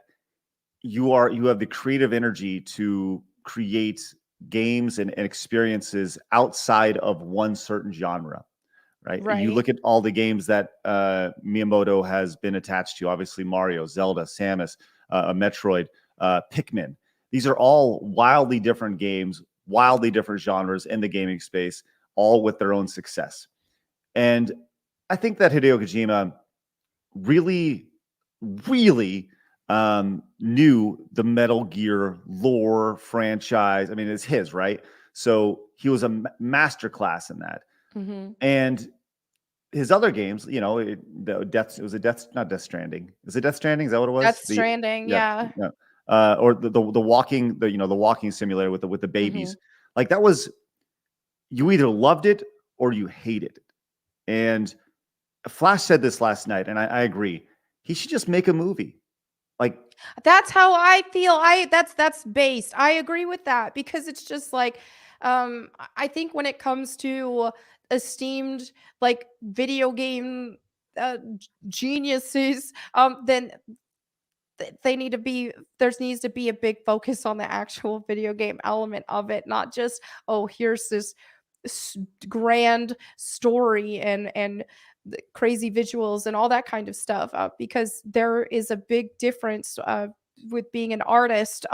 you have the creative energy to create games and experiences outside of one certain genre, right? And you look at all the games that Miyamoto has been attached to, obviously Mario, Zelda, Samus, Metroid, Pikmin. These are all wildly different games, wildly different genres in the gaming space, all with their own success. And I think that Hideo Kojima really, really knew the Metal Gear lore franchise. I mean, it's his, right? So he was a masterclass in that. And his other games, not Death Stranding. Is it Death Stranding? Is that what it was? Death Stranding, yeah. Or the walking, the walking simulator with the babies. Like that was, you either loved it or you hated it. And Flash said this last night, and I agree. He should just make a movie. Like That's how I feel. That's based. I agree with that because it's just like I think when it comes to esteemed like video game geniuses, then they need to be there needs to be a big focus on the actual video game element of it, not just, oh, here's this grand story and the crazy visuals and all that kind of stuff, because there is a big difference with being an artist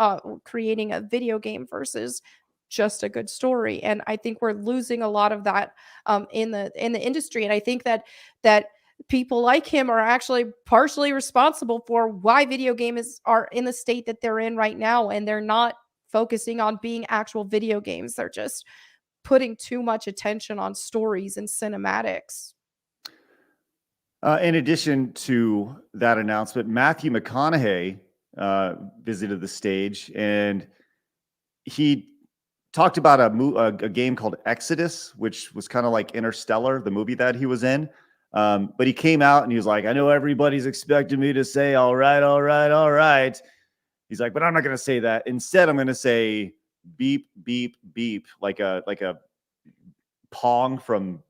creating a video game versus just a good story. And I think we're losing a lot of that in the industry, and I think that people like him are actually partially responsible for why video games are in the state that they're in right now, and they're not focusing on being actual video games. They're just putting too much attention on stories and cinematics. In addition to that announcement, Matthew McConaughey visited the stage, and he talked about a game called Exodus, which was kind of like Interstellar, the movie that he was in. But he came out and he was like, I know everybody's expecting me to say, all right, all right, all right. He's like, but I'm not going to say that. Instead, I'm going to say beep, beep, beep, like a Pong from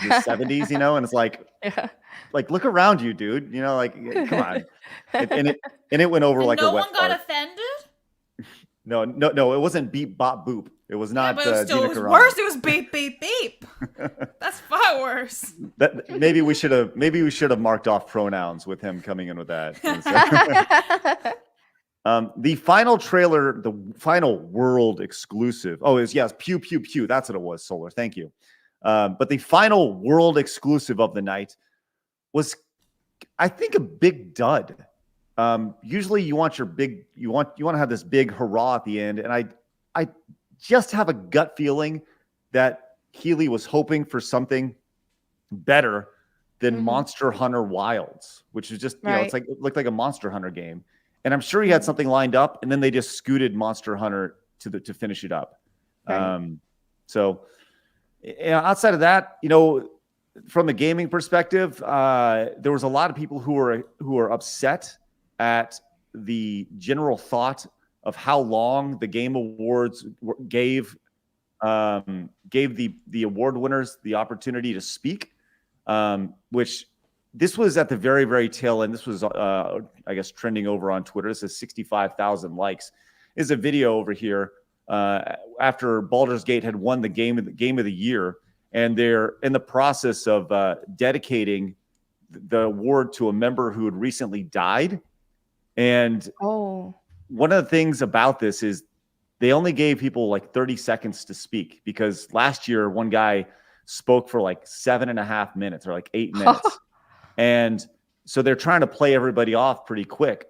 the 70s, you know? And it's like, Yeah. like, look around you, dude. You know, like, come on. And it went over And like no a wet one got fart. offended? No, it wasn't beep, bop, boop. It was not. Yeah, but it was still Gina Carano. worse. It was beep, beep, beep. That's far worse. That maybe we should have marked off pronouns with him coming in with that. The final trailer, the final world exclusive. Oh, yes, pew pew pew. That's what it was. Solar, thank you. But the final world exclusive of the night was, I think, a big dud. Usually, you want to have this big hurrah at the end, and I just have a gut feeling that Keighley was hoping for something better than Monster Hunter Wilds, which is just, you know, it looked like a Monster Hunter game. And I'm sure he had something lined up, and then they just scooted Monster Hunter to finish it up. Right. So outside of that, you know, from a gaming perspective, there was a lot of people who were upset at the general thought of how long the Game Awards gave the award winners the opportunity to speak, which this was at the very, very tail end. This was, I guess, trending over on Twitter. This is 65,000 likes. Is a video over here after Baldur's Gate had won the game of the year, and they're in the process of dedicating the award to a member who had recently died. And one of the things about this is they only gave people like 30 seconds to speak, because last year one guy spoke for like 7.5 minutes or like 8 minutes. And so they're trying to play everybody off pretty quick.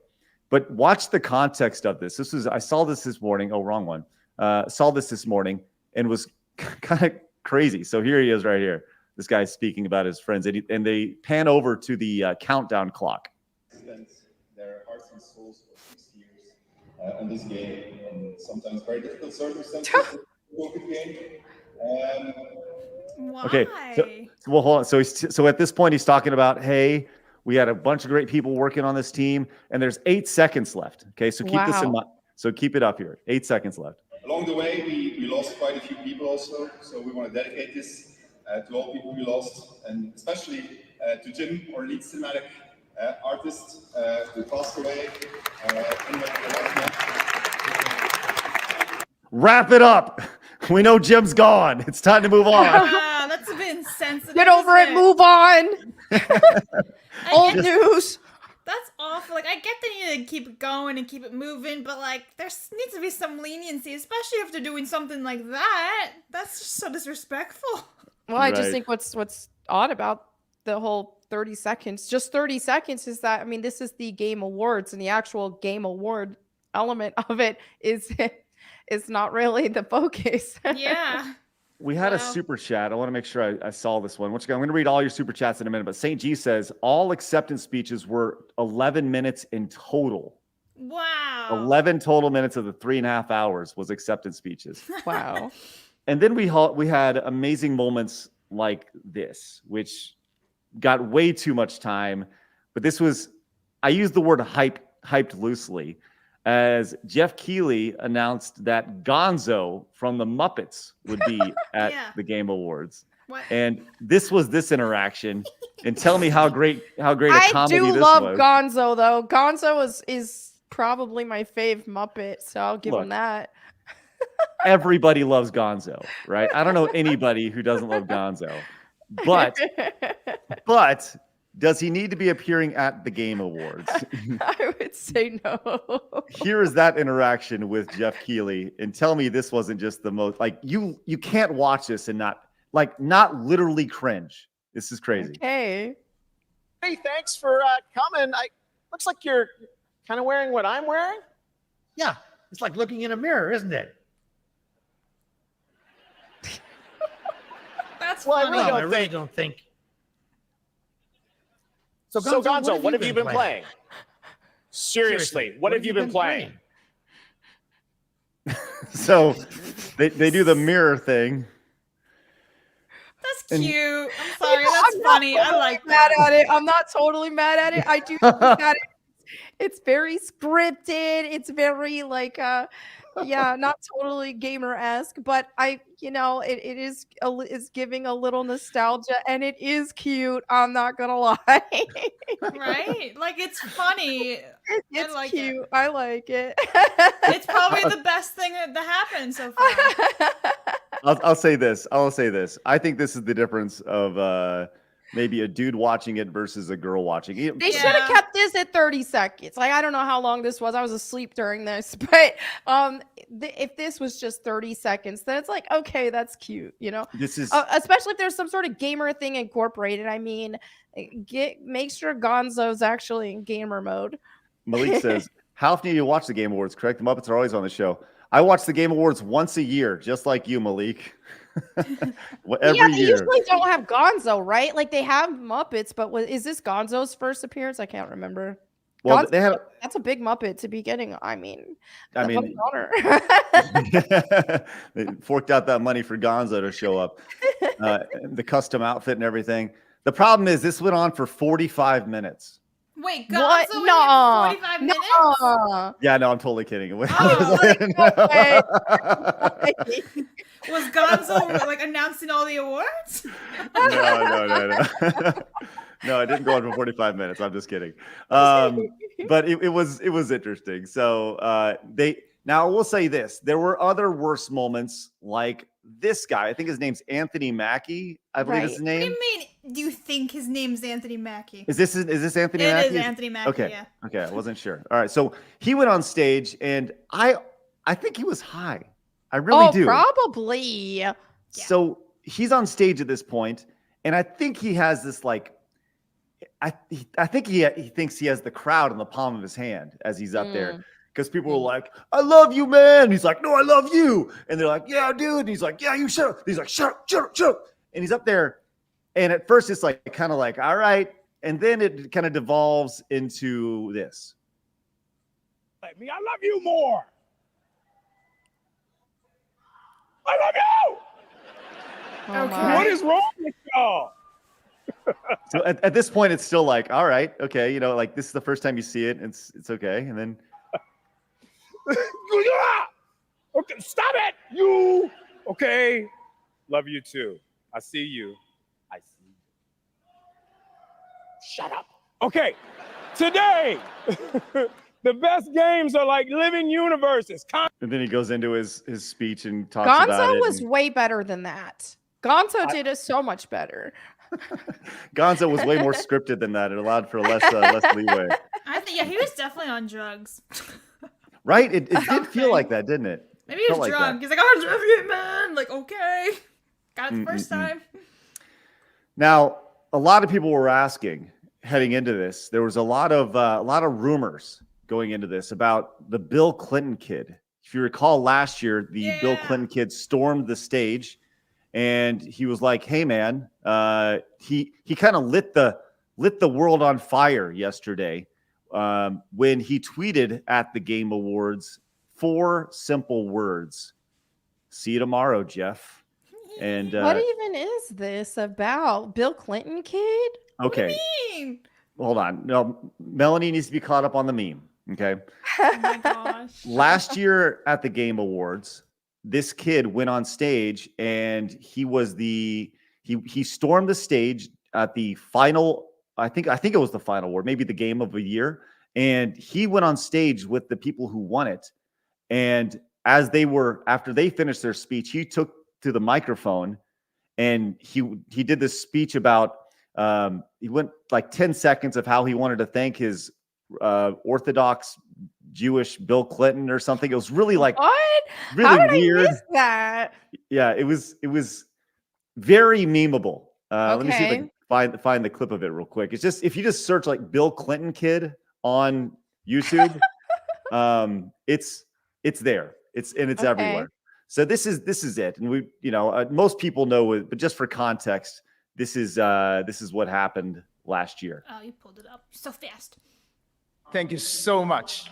But watch the context of this. I saw this morning. Oh, wrong one. Saw this morning and was kind of crazy. So here he is right here. This guy's speaking about his friends, and they pan over to the countdown clock. Their hearts and souls for 6 years on this game, and sometimes very difficult circumstances. Why? Okay, so well, hold on. So at this point, he's talking about, hey, we had a bunch of great people working on this team, and there's 8 seconds left. Okay, so keep this in mind. So keep it up here. 8 seconds left. Along the way, we lost quite a few people also, so we want to dedicate this to all people we lost, and especially to Jim, our lead cinematic artist, who passed away. Wrap it up. We know Jim's gone. It's time to move on. That's a bit insensitive. Get over it. Move on. Old news. That's awful. Like, I get they need to keep it going and keep it moving, but like, there needs to be some leniency, especially if they're doing something like that. That's just so disrespectful. Well, I just think what's odd about the whole 30 seconds, just 30 seconds, is that, I mean, this is the Game Awards, and the actual Game Award element of it is not really the focus. Yeah. We had a super chat. I want to make sure I saw this one. I'm going to read all your super chats in a minute, but St. G says all acceptance speeches were 11 minutes in total. Wow. 11 total minutes of the 3.5 hours was acceptance speeches. Wow. And then we had amazing moments like this, which got way too much time. But this was, I use the word hyped loosely, as Jeff Keighley announced that Gonzo from the Muppets would be at the Game Awards. What? And this was this interaction. And tell me how great a comedy I do this love was. Gonzo though. Gonzo is probably my fave Muppet, so I'll give him that. Everybody loves Gonzo, right? I don't know anybody who doesn't love Gonzo. But does he need to be appearing at the Game Awards? I would say no. Here is that interaction with Jeff Keighley, and tell me this wasn't just the most, like, you can't watch this and not literally cringe. This is crazy. Okay. Hey, thanks for coming. Looks like you're kind of wearing what I'm wearing. Yeah, it's like looking in a mirror, isn't it? That's Well, funny. I I don't really think. don't think. So Gonzo, what have you been playing? Seriously, what have you been playing? So they do the mirror thing. That's cute. I'm sorry. That's funny. I like Mad that. at it. I'm not totally mad at it. I do think that it's very scripted. It's very like not totally gamer-esque, but it is is giving a little nostalgia, and it is cute. I'm not gonna lie. Right? Like, it's funny. It's like cute. it. I like it. It's probably the best thing that happened so far. I'll say this. I think this is the difference of maybe a dude watching it versus a girl watching it. They should have kept this at 30 seconds. Like, I don't know how long this was. I was asleep during this, but if this was just 30 seconds, then it's like, okay, that's cute, This is especially if there's some sort of gamer thing incorporated. I mean, make sure Gonzo's actually in gamer mode. Malik says, how often do you watch the Game Awards? Correct. The Muppets are always on the show. I watch the Game Awards once a year, just like you, Malik. Every They year. usually don't have Gonzo, right? Like, they have Muppets, but is this Gonzo's first appearance? I can't remember. Well, That's a big Muppet to be getting. I mean, what an honor. They forked out that money for Gonzo to show up, the custom outfit and everything. The problem is this went on for 45 minutes. Wait, What? Gonzo No. in 45 minutes? No. Yeah, no, I'm totally kidding. Oh, like, Was Gonzo like announcing all the awards? No. No, it didn't go on for 45 minutes. I'm just kidding. But it was interesting. So now I will say this. There were other worse moments like this guy. I think his name's Anthony Mackie. I believe is his name. What do you mean? Do you think his name's Anthony Mackie? Is this Anthony Mackie? It is Anthony Mackie. Okay. Yeah. Okay. I wasn't sure. All right. So he went on stage and I think he was high. I really do. Probably. So he's on stage at this point, and I think he has this like, I think he thinks he has the crowd in the palm of his hand as he's up there, because people were like, "I love you, man." And he's like, "No, I love you." And they're like, "Yeah, dude." And he's like, "Yeah, you shut up." He's like, "Shut up." And he's up there, and at first it's like kind of like, "All right," and then it kind of devolves into this. Like me, I love you more. I love you. Okay. What is wrong with y'all? So at this point, it's still like, all right, okay, like this is the first time you see it, and it's okay, and then Okay, stop it. You okay? Love you too. I see you. I see you. Shut up. Okay, today the best games are like living universes. and then he goes into his speech and talks about Gonzo it. was way better than that. Gonzo did it so much better. Gonzo was way more scripted than that. It allowed for less leeway. I think he was definitely on drugs. Right? It did feel like that, didn't it? Maybe he was Felt like drunk. that. He's like, "Oh, drunk it, man." Like, okay, got it the first time. Now, a lot of people were asking heading into this. There was a lot of rumors going into this about the Bill Clinton kid. If you recall, last year the Bill Clinton kid stormed the stage, and he was like, "Hey, man," he kind of lit the world on fire yesterday when he tweeted at the Game Awards 4 simple words. See you tomorrow, Jeff. And What even is this about? Bill Clinton kid? okay, What do you mean? hold on. No, Melanie needs to be caught up on the meme. Okay. Oh my gosh. Last year at the Game Awards, this kid went on stage and he was he stormed the stage at the final. I think it was the final award, maybe the game of the year. And he went on stage with the people who won it. And after they finished their speech, he took to the microphone and he did this speech about, he went like 10 seconds of how he wanted to thank his Orthodox Jewish Bill Clinton or something. It was really like, What? really How did weird. I miss that? Yeah, it was very memeable. Let me see if I Okay. can find the clip of it real quick. It's just, if you just search like Bill Clinton kid on YouTube, it's there. It's Okay. everywhere. So this is it. And we, most people know it, but just for context, this is what happened last year. Oh, you pulled it up so fast. Thank you so much.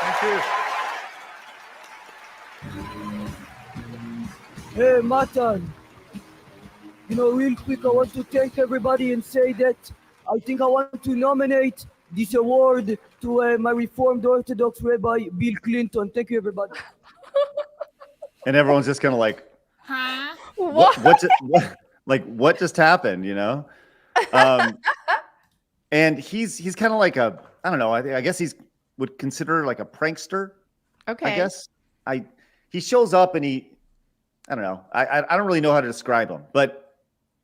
Thank you. Hey, Matan. Real quick, I want to thank everybody and say that I think I want to nominate this award to my Reformed Orthodox Rabbi Bill Clinton. Thank you, everybody. And everyone's just kind of like, Huh? what just happened, and he's kind of like I don't know, I guess would consider like a prankster. Okay. I guess he shows up and I don't know, I don't really know how to describe him, but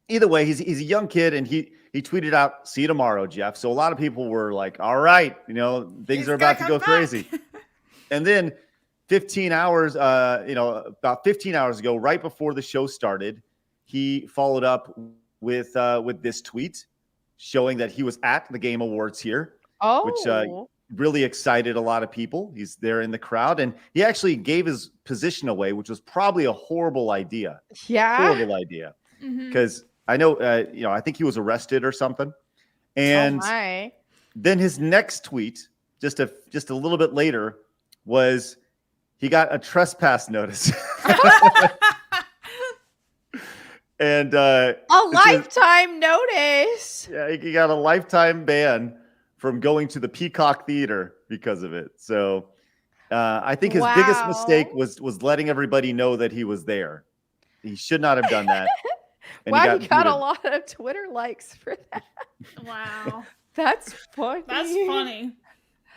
either way, he's a young kid and he tweeted out, "See you tomorrow, Jeff." So a lot of people were like, all right, things are about to go crazy. And then 15 hours, about 15 hours ago, right before the show started, he followed up with this tweet showing that he was at the Game Awards here, which really excited a lot of people. He's there in the crowd, and he actually gave his position away, which was probably a horrible idea. Yeah. Horrible idea. Because I know, I think he was arrested or something. And then his next tweet, just a little bit later, was he got a trespass notice. And a lifetime notice. Yeah, he got a lifetime ban from going to the Peacock Theater because of it. So I think his biggest mistake was letting everybody know that he was there. He should not have done that. And he got a lot of Twitter likes for that. Wow. That's funny. That's funny.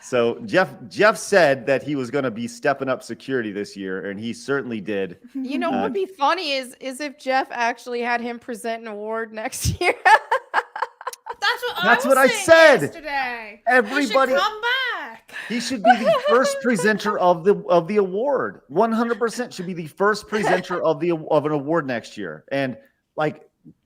So Jeff said that he was going to be stepping up security this year, and he certainly did. What would be funny is if Jeff actually had him present an award next year. That's what I said yesterday. Everybody, he should come back. He should be the first presenter of the award. 100% should be the first presenter of an award next year, and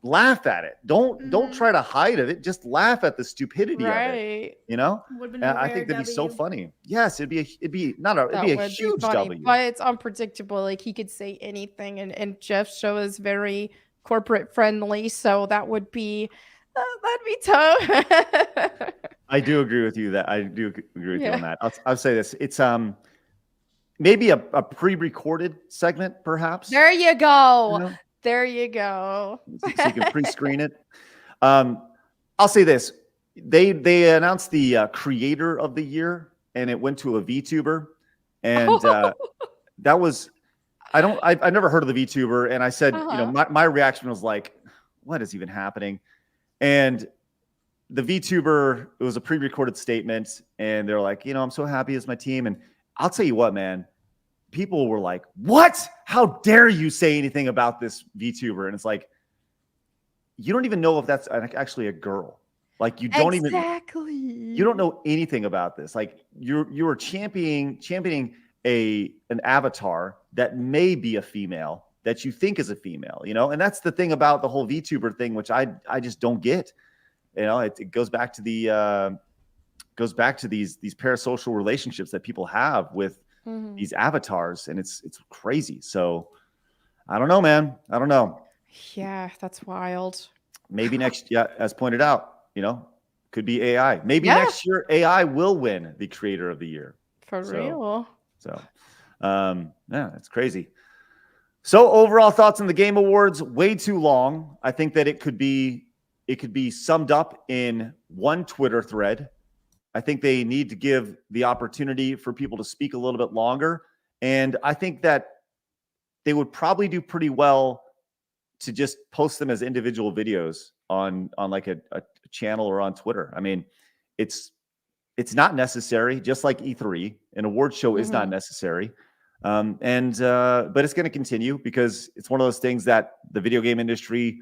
laugh at it. Don't try to hide it. Just laugh at the stupidity of it. I think that'd be so funny. Yes, it'd be a huge W. But it's unpredictable. Like, he could say anything, and Jeff's show is very corporate friendly, so that would be that'd be tough. I do agree with you on that. I'll say this. It's maybe a pre-recorded segment, perhaps. There you go. There you go. So you can pre-screen it. I'll say this. They announced the creator of the year, and it went to a VTuber. And that was, I've never heard of the VTuber. And I said, my reaction was like, what is even happening? And the VTuber, it was a pre-recorded statement. And they're like, I'm so happy it's my team. And I'll tell you what, man. People were like, what? How dare you say anything about this VTuber? And it's like, you don't even know if that's actually a girl. Like, you don't you don't know anything about this. Like, you're championing an avatar that may be a female, that you think is a female, and that's the thing about the whole VTuber thing, which I just don't get. It goes back to these parasocial relationships that people have with these avatars, and it's crazy. So I don't know, man. I don't know. Yeah, that's wild. Maybe as pointed out, Could be AI. Maybe Yeah. next year AI will win the Creator of the Year. For real. Yeah, it's crazy. So overall thoughts on the Game Awards, way too long. I think that it could be summed up in one Twitter thread. I think they need to give the opportunity for people to speak a little bit longer. And I think that they would probably do pretty well to just post them as individual videos on like a channel or on Twitter. I mean, it's not necessary, just like E3. An award show is not necessary. But it's going to continue because it's one of those things that the video game industry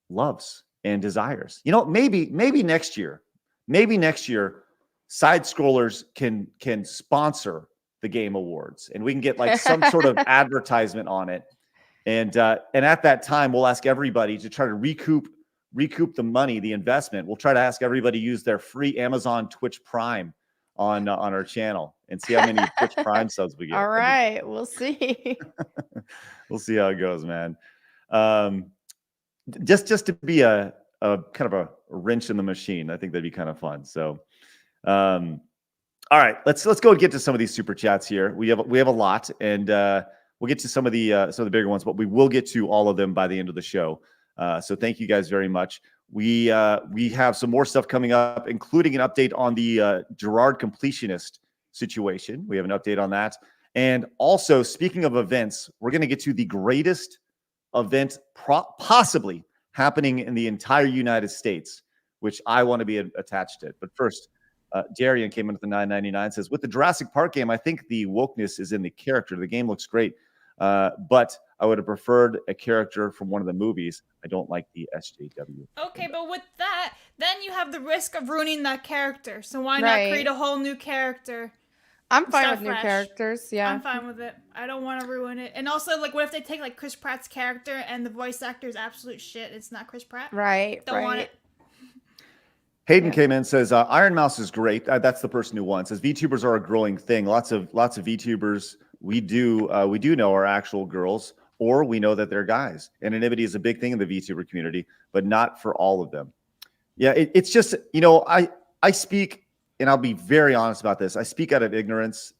loves and desires. You know, maybe next year, side scrollers can sponsor the Game Awards, and we can get like some sort of advertisement on it. And at that time, we'll ask everybody to try to recoup the money, the investment. We'll try to ask everybody to use their free Amazon Twitch Prime on our channel and see how many Twitch Prime subs we get. All right, we'll see. We'll see how it goes, man. Just to be a kind of a wrench in the machine, I think that'd be kind of fun. So, all right, let's go and get to some of these super chats here. We have a lot, and we'll get to some of the bigger ones, but we will get to all of them by the end of the show. So thank you guys very much. We have some more stuff coming up, including an update on the Jirard Completionist situation. We have an update on that. And also, speaking of events, we're going to get to the greatest event possibly happening in the entire United States, which I want to be attached to. But first, Darian came in with the $9.99, says, with the Jurassic Park game, I think the wokeness is in the character. The game looks great, but I would have preferred a character from one of the movies. I don't like the SJW. Okay, but with that, then you have the risk of ruining that character. So why not create a whole new character? I'm fine with new characters. Yeah, I'm fine with it. I don't want to ruin it. And also, like, what if they take like Chris Pratt's character and the voice actor is absolute shit? It's not Chris Pratt. Right. Don't want it. Hayden came in, says Iron Mouse is great. That's the person who won. Says VTubers are a growing thing. Lots of VTubers we do know are actual girls, or we know that they're guys. Anonymity is a big thing in the VTuber community, but not for all of them. Yeah, it's just, you know, I speak, and I'll be very honest about this. I speak out of ignorance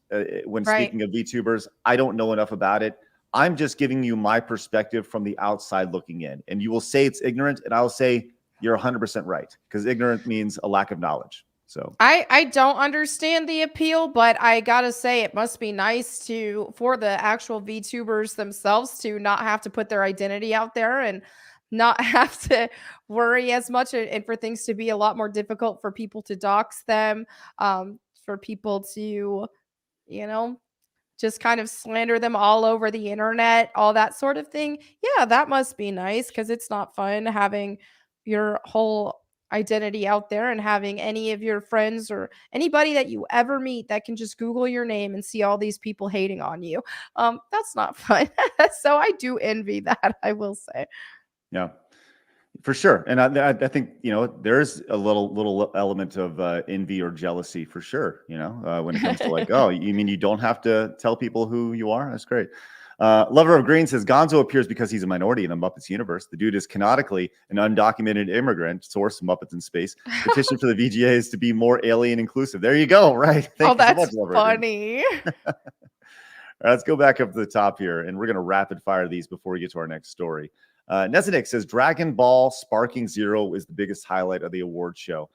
when speaking of VTubers. I don't know enough about it. I'm just giving you my perspective from the outside looking in. And you will say it's ignorant, and I'll say you're 100% right, because ignorant means a lack of knowledge. So I don't understand the appeal, but I gotta say it must be nice for the actual VTubers themselves to not have to put their identity out there and not have to worry as much, and for things to be a lot more difficult for people to dox them, for people to, you know, just kind of slander them all over the internet, all that sort of thing. Yeah, that must be nice, because it's not fun having your whole identity out there and having any of your friends or anybody that you ever meet that can just Google your name and see all these people hating on you. That's not fun. So I do envy that, I will say. Yeah, for sure. And I think, you know, there's a little element of envy or jealousy for sure, you know, when it comes to like, oh, you mean you don't have to tell people who you are? That's great. Lover of Green says Gonzo appears because he's a minority in the Muppets universe. The dude is canonically an undocumented immigrant. Source Muppets in Space. Petition for the VGAs to be more alien inclusive. There you go. Right. Thank you so much, Lover funny. All right, let's go back up to the top here, and we're going to rapid fire these before we get to our next story. Nezanik says Dragon Ball Sparking Zero is the biggest highlight of the award show.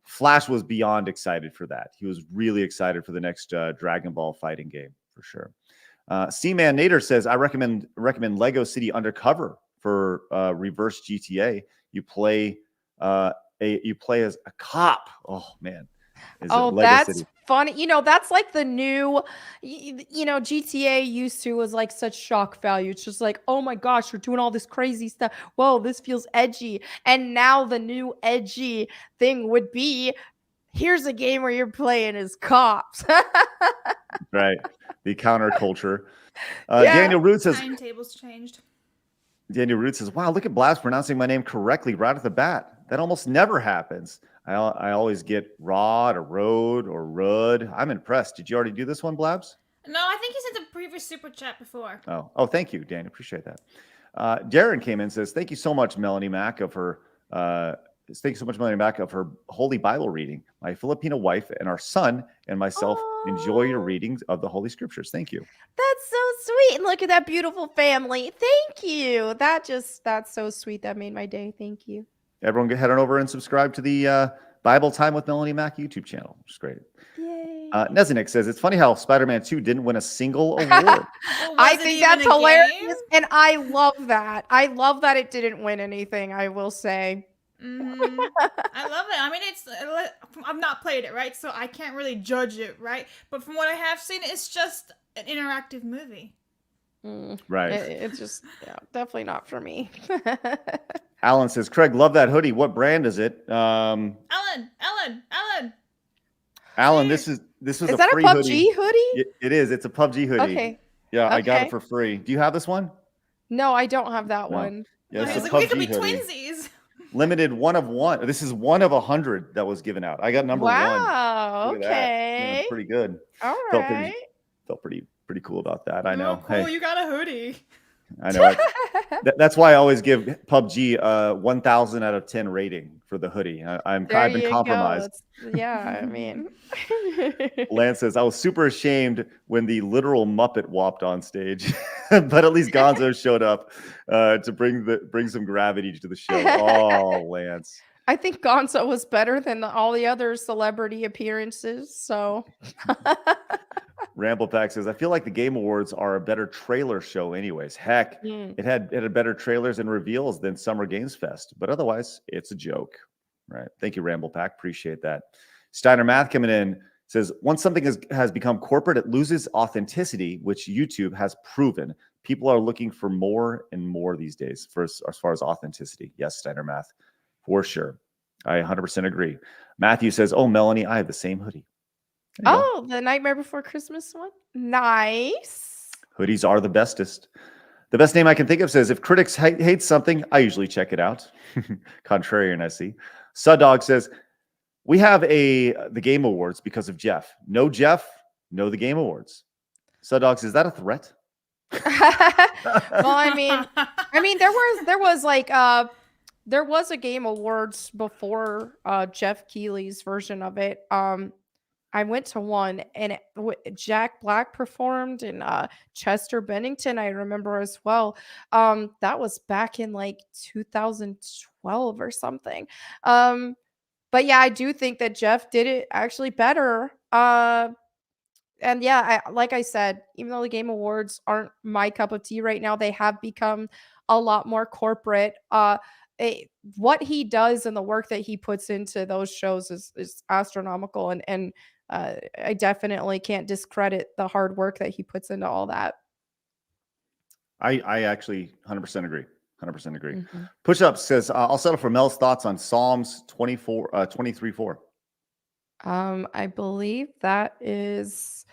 Flash was beyond excited for that. He was really excited for the next Dragon Ball fighting game for sure. C-Man Nader says, I recommend Lego City Undercover for reverse GTA. You play as a cop. Oh man. That's City. funny. You know, that's like the new, you know, GTA used to was like such shock value. It's just like, oh my gosh, you're doing all this crazy stuff. Whoa, this feels edgy. And now the new edgy thing would be, here's a game where you're playing as cops. Right. The counterculture. Daniel Root says, timetables changed. Daniel Root says, wow, look at Blast pronouncing my name correctly right off the bat. That almost never happens. I always get Rod or Road or Rud. I'm impressed. Did you already do this one, Blabs? No, I think he sent a previous super chat before. Oh, thank you, Dan. Appreciate that. Darren came in and says, thank you so much, Melanie Mack, of her thank you so much, Melanie Mac, of her Holy Bible reading. My Filipino wife and our son and myself enjoy your readings of the Holy Scriptures. Thank you. That's so sweet. And look at that beautiful family. Thank you. That's so sweet. That made my day. Thank you. Everyone, go head on over and subscribe to the Bible Time with Melanie Mac YouTube channel, which is great. Yay. Nezanik says, it's funny how Spider-Man 2 didn't win a single award. Well, I was it think even that's a hilarious. game? And I love that. I love that it didn't win anything, I will say. I love it. I mean, I've not played it, right? So I can't really judge it, right? But from what I have seen, it's just an interactive movie. Right. It's just definitely not for me. Alan says, Craig, love that hoodie. What brand is it? Ellen. Alan, this is Is a that a free PUBG hoodie? It is. It's a PUBG hoodie. Okay. Yeah, I got Okay. it for free. Do you have this one? No, I don't have that No. one. Yeah, I it's was a like, we could PUBG be hoodie. twinsies. Limited 1 of 1. This is 1 of 100 that was given out. I got number 1. Wow. Look at that. Yeah, Okay. pretty good. All Felt right. pretty cool about that. I know. Oh, cool. Hey, You got a hoodie. I know. That's why I always give PUBG 1,000 out of 10 rating for the hoodie. I've There been you compromised. go. Yeah, I mean. Lance says, I was super ashamed when the literal Muppet whopped on stage, but at least Gonzo showed up to bring some gravity to the show. Oh, Lance. I think Gonzo was better than all the other celebrity appearances. So Ramblepack says, I feel like the Game Awards are a better trailer show anyways. Heck, it had better trailers and reveals than Summer Games Fest, but otherwise it's a joke. Right. Thank you, Ramblepack. Appreciate that. Steiner Math coming in says, once something has become corporate, it loses authenticity, which YouTube has proven. People are looking for more and more these days as far as authenticity. Yes, Steiner Math, for sure. I 100% agree. Matthew says, oh, Melanie, I have the same hoodie. oh, the Nightmare Before Christmas one? Nice. Hoodies are the bestest. The best name I can think of says, if critics hate something, I usually check it out. Contrarian, I see. Suddog says, we have the Game Awards because of Jeff. No Jeff, no the Game Awards. Suddog says, is that a threat? Well, I mean, there was a Game Awards before Jeff Keighley's version of it. I went to one and Jack Black performed and Chester Bennington, I remember as well. That was back in like 2012 or something. But yeah, I do think that Jeff did it actually better. And yeah, like I said, even though the Game Awards aren't my cup of tea right now, they have become a lot more corporate. What he does and the work that he puts into those shows is astronomical, and I definitely can't discredit the hard work that he puts into all that. I actually 100% agree. 100% agree. Mm-hmm. Push Up says, I'll settle for Mel's thoughts on Psalms 23:4. I believe that is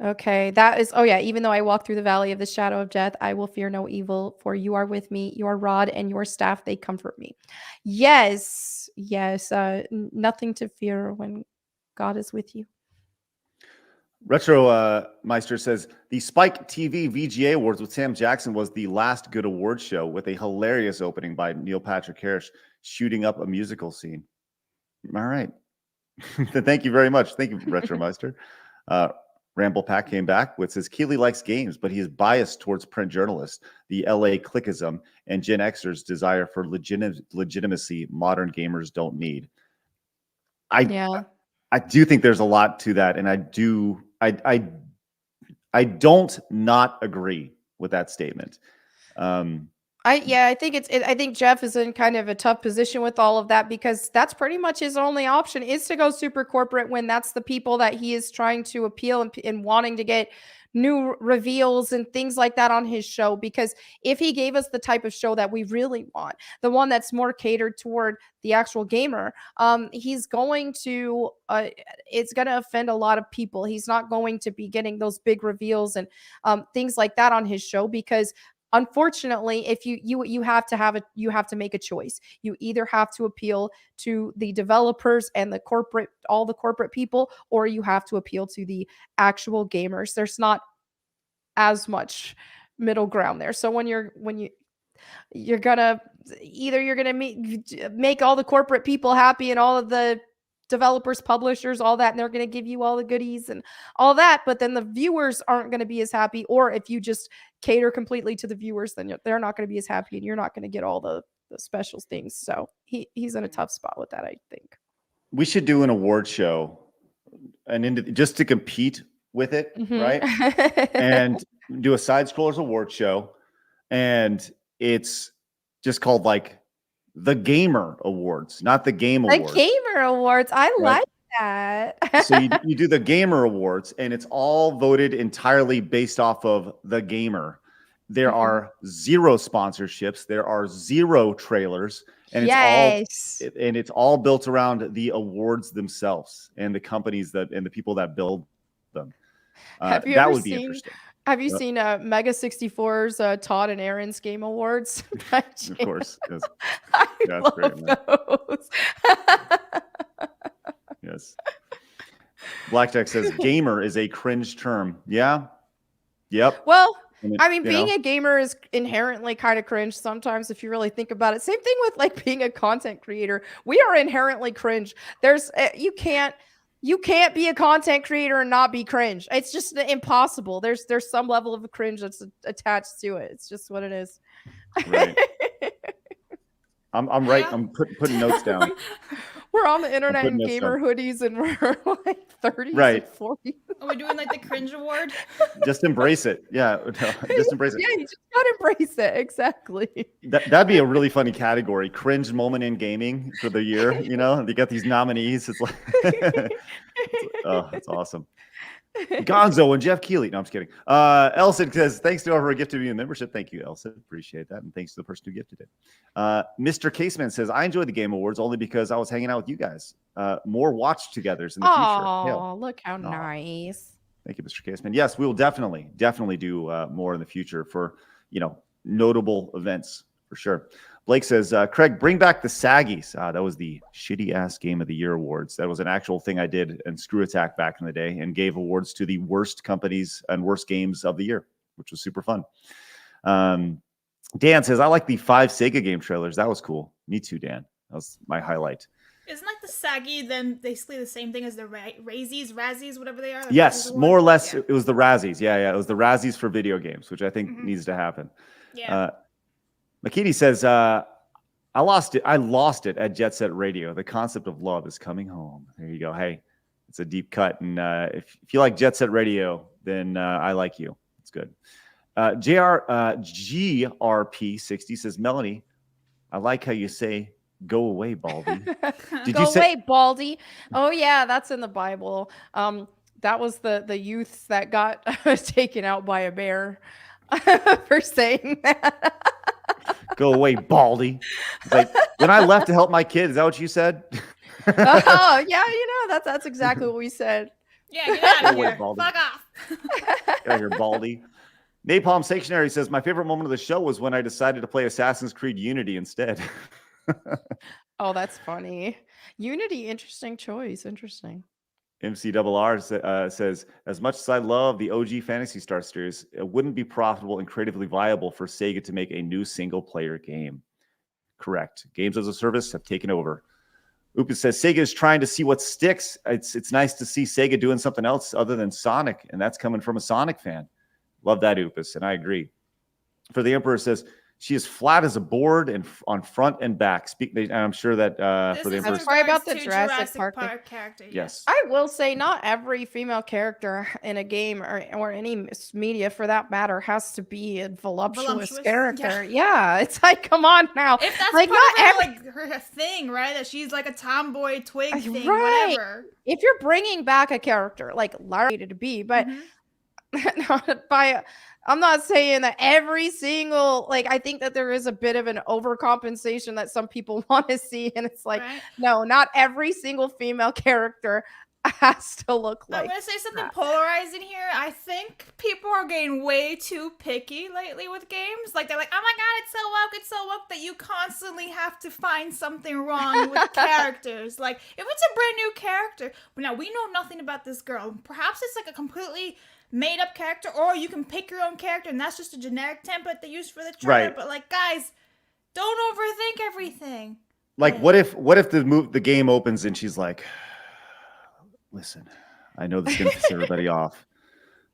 okay. That is, oh yeah, even though I walk through the valley of the shadow of death, I will fear no evil, for you are with me, your rod and your staff, they comfort me. Yes. Nothing to fear when God is with you. Retro Meister says, the Spike TV VGA Awards with Sam Jackson was the last good award show with a hilarious opening by Neil Patrick Harris shooting up a musical scene. All right. Thank you very much. Thank you, Retro Meister. Ramble Pack came back with says, Keeley likes games, but he is biased towards print journalists, the LA clickism, and Gen Xers' desire for legitimacy modern gamers don't need. I do think there's a lot to that, and I don't not agree with that statement. I think Jeff is in kind of a tough position with all of that, because that's pretty much his only option is to go super corporate when that's the people that he is trying to appeal and wanting to get new reveals and things like that on his show. Because if he gave us the type of show that we really want, the one that's more catered toward the actual gamer, he's going to it's going to offend a lot of people. He's not going to be getting those big reveals and things like that on his show, because unfortunately, if you have to make a choice. You either have to appeal to the developers and all the corporate people, or you have to appeal to the actual gamers. There's not as much middle ground there. So when you you're gonna make all the corporate people happy and all of the developers, publishers, all that, and they're going to give you all the goodies and all that, but then the viewers aren't going to be as happy. Or if you just cater completely to the viewers, then they're not going to be as happy and you're not going to get all the special things. So he's in a tough spot with that, I think. We should do an award show just to compete with it, right? And do a Side Scrollers award show, and it's just called like the Gamer Awards, not the Game Awards. The Gamer Awards. I like that. So you do the Gamer Awards, and it's all voted entirely based off of the gamer. There are 0 sponsorships. There are 0 trailers, and it's all built around the awards themselves and the companies and the people that build them. That would be interesting. Have you seen Mega 64's Todd and Aaron's Game Awards? Of course. Yes. I love those. Yes. Blackjack says gamer is a cringe term. Yeah. Yep. Well, I mean, being a gamer is inherently kind of cringe sometimes if you really think about it. Same thing with like being a content creator. We are inherently cringe. There's you can't be a content creator and not be cringe. It's just impossible. There's some level of cringe that's attached to it. It's just what it is. Right. I'm right. I'm putting notes down. We're on the internet in gamer hoodies and we're like 30s and 40s. Are we doing like the cringe award? Just embrace it. Yeah. Just embrace it. Yeah, you just gotta embrace it. Exactly. That'd be a really funny category. Cringe moment in gaming for the year. You know, they got these nominees. It's like, oh, that's awesome. Gonzo and Jeff Keighley. No, I'm just kidding. Elson says, thanks to whoever gifted me a membership. Thank you, Elson. Appreciate that. And thanks to the person who gifted it. Mr. Caseman says, I enjoyed the Game Awards only because I was hanging out with you guys. More watch togethers in the future. Oh, look how nice. Thank you, Mr. Caseman. Yes, we will definitely do more in the future for, notable events for sure. Blake says, Craig, bring back the Saggies. That was the shitty ass Game of the Year awards. That was an actual thing I did in Screw Attack back in the day and gave awards to the worst companies and worst games of the year, which was super fun. Dan says, I like the 5 Sega game trailers. That was cool. Me too, Dan. That was my highlight. Isn't like the Saggy then basically the same thing as the Razzies, whatever they are? Yes, more or less. Yeah. It was the Razzies. Yeah. It was the Razzies for video games, which I think needs to happen. Yeah. McKinney says, I lost it at Jet Set Radio. The concept of love is coming home. There you go. Hey, it's a deep cut. And if you like Jet Set Radio, then I like you. It's good. GRP60 says, Melanie, I like how you say, go away, Baldy. Go away, Baldy. Oh, yeah, that's in the Bible. That was the youths that got taken out by a bear for saying that. Go away, Baldy. Like, when I left to help my kids, is that what you said? Oh, yeah, that's exactly what we said. Yeah, get out of here. Baldy. Fuck off. Get out of here, Baldy. Napalm Stationary says, my favorite moment of the show was when I decided to play Assassin's Creed Unity instead. Oh, that's funny. Unity, interesting choice. Interesting. MCRR says, as much as I love the OG Phantasy Star series, it wouldn't be profitable and creatively viable for Sega to make a new single-player game. Correct. Games as a service have taken over. Upus says, Sega is trying to see what sticks. It's nice to see Sega doing something else other than Sonic, and that's coming from a Sonic fan. Love that, Upus, and I agree. For the Emperor says, she is flat as a board and on front and back. And I'm sure that for the Emperor. Sorry about the Jurassic Park character. Yes. I will say not every female character in a game or any media for that matter has to be a voluptuous character. Yeah, it's like, come on now. If that's like, not her thing, right? That she's like a tomboy twig thing, whatever. If you're bringing back a character like Lara to be, but not by... I'm not saying that every single, I think that there is a bit of an overcompensation that some people want to see. And it's like, no, not every single female character has to look like I'm going to say something polarizing here. I think people are getting way too picky lately with games. Like, they're like, oh my God, it's so woke that you constantly have to find something wrong with characters. Like, if it's a brand new character, but now we know nothing about this girl. Perhaps it's like a completely made up character, or you can pick your own character, and that's just a generic template they use for the trailer. Right. But like, guys, don't overthink everything. Like, what if the game opens and she's like, listen, I know this is going to piss everybody off,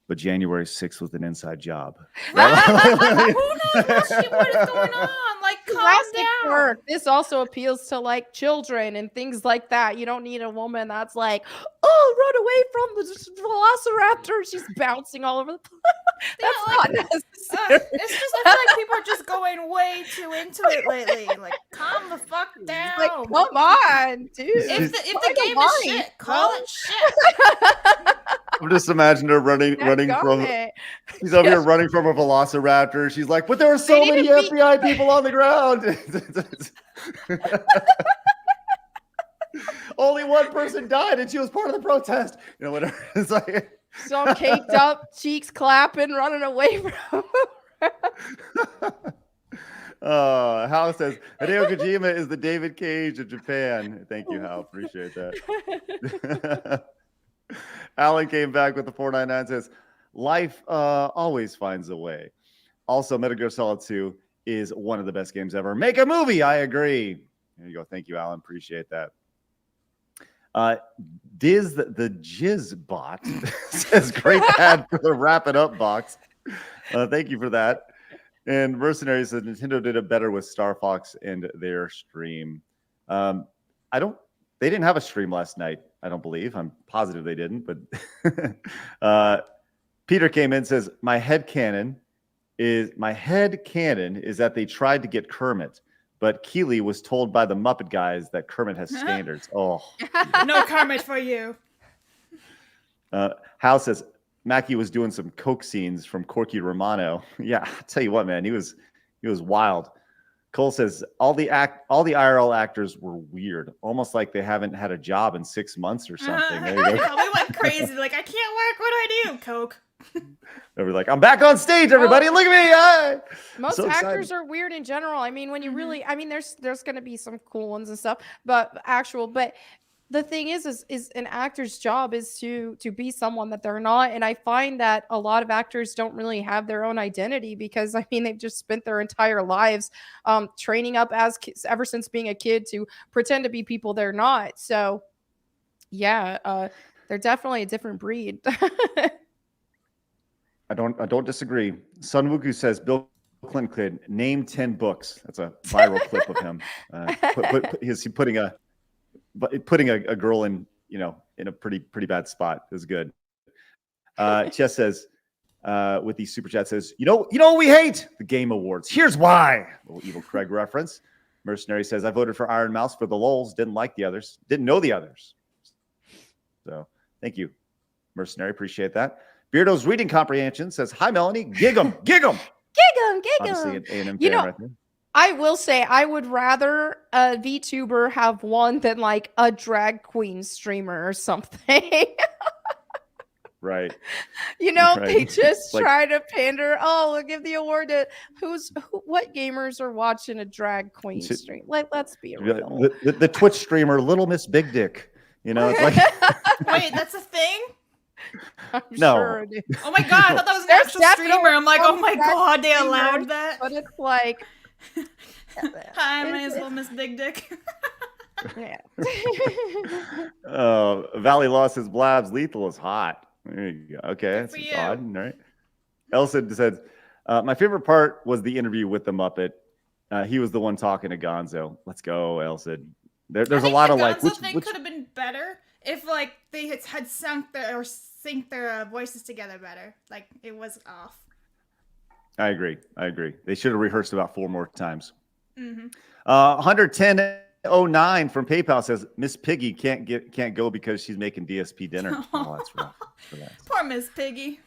but January 6th was an inside job. Who knows what is going on? Like, calm Classic down. work. This also appeals to like children and things like that. You don't need a woman that's like, oh, run away from the velociraptor. She's bouncing all over the place. That's not necessary. It's just, I feel like people are just going way too into it lately. Like, calm the fuck down. Like, come on, dude. If the game is shit, call it shit. I'm just imagining her running from. She's over here running from a velociraptor. She's like, but there were so many FBI people on the ground. Only one person died, and she was part of the protest. You know, whatever. It's like so caked up, cheeks clapping, running away from. Hal says Hideo Kojima is the David Cage of Japan. Thank you, Hal. Appreciate that. Alan came back with the 499, says life always finds a way. Also, Metal Gear Solid 2 is one of the best games ever. Make a movie. I agree. There you go. Thank you, Alan. Appreciate that. Diz the Jizz bot says great ad for the Wrap It Up box. Thank you for that. And Mercenary says Nintendo did it better with Star Fox and their stream. They didn't have a stream last night, I don't believe. I'm positive they didn't, but Peter came in and says, my headcanon is that they tried to get Kermit, but Keeley was told by the Muppet guys that Kermit has standards. Oh, no Kermit for you. Hal says Mackie was doing some coke scenes from Corky Romano. Yeah, I'll tell you what, man, he was wild. Cole says all the IRL actors were weird, almost like they haven't had a job in 6 months or something. There you go. We went crazy. Like, I can't work. What do I do? Coke. They were like, I'm back on stage, everybody. Look at me. Hi. Most actors are weird in general. I mean, when you really, I mean, there's going to be some cool ones and stuff, but the thing is an actor's job is to be someone that they're not. And I find that a lot of actors don't really have their own identity because, I mean, they've just spent their entire lives training up as kids, ever since being a kid, to pretend to be people they're not. So, yeah, they're definitely a different breed. I don't disagree. Sun Wuku says Bill Clinton could name 10 books. That's a viral clip of him. He's putting a girl in a pretty bad spot. It was good. Chess says with these super chat says, you know what we hate? The Game Awards. Here's why. Little Evil Craig reference. Mercenary says I voted for Iron Mouse for the lols. Didn't like the others. Didn't know the others. So thank you, Mercenary. Appreciate that. Beardo's reading comprehension says, hi, Melanie. Gig 'em. Gig 'em. Gig 'em. Obviously an A&M fan right there. I will say I would rather a VTuber have one than like a drag queen streamer or something. Right. They just try to pander. Oh, we'll give the award to what gamers are watching a drag queen stream. Like, let's be real. The Twitch streamer, Little Miss Big Dick. It's like wait, that's a thing? I'm No. sure it is. Oh my god, I thought that was an actual streamer. I'm like, oh my god, they allowed that. But it's like, hi, my name is Little Miss Big Dick. yeah. Valley Law says Blabs Lethal is hot. There you go. Okay, that's odd. All right. Elson said, my favorite part was the interview with the Muppet. He was the one talking to Gonzo. Let's go, Elson. There's a lot of like, which could have been better if like they had synced their voices together better. Like, it was off. I agree. They should have rehearsed about 4 more times. 110.09 from PayPal says Miss Piggy can't go because she's making DSP dinner. Oh, that's rough. Poor Miss Piggy.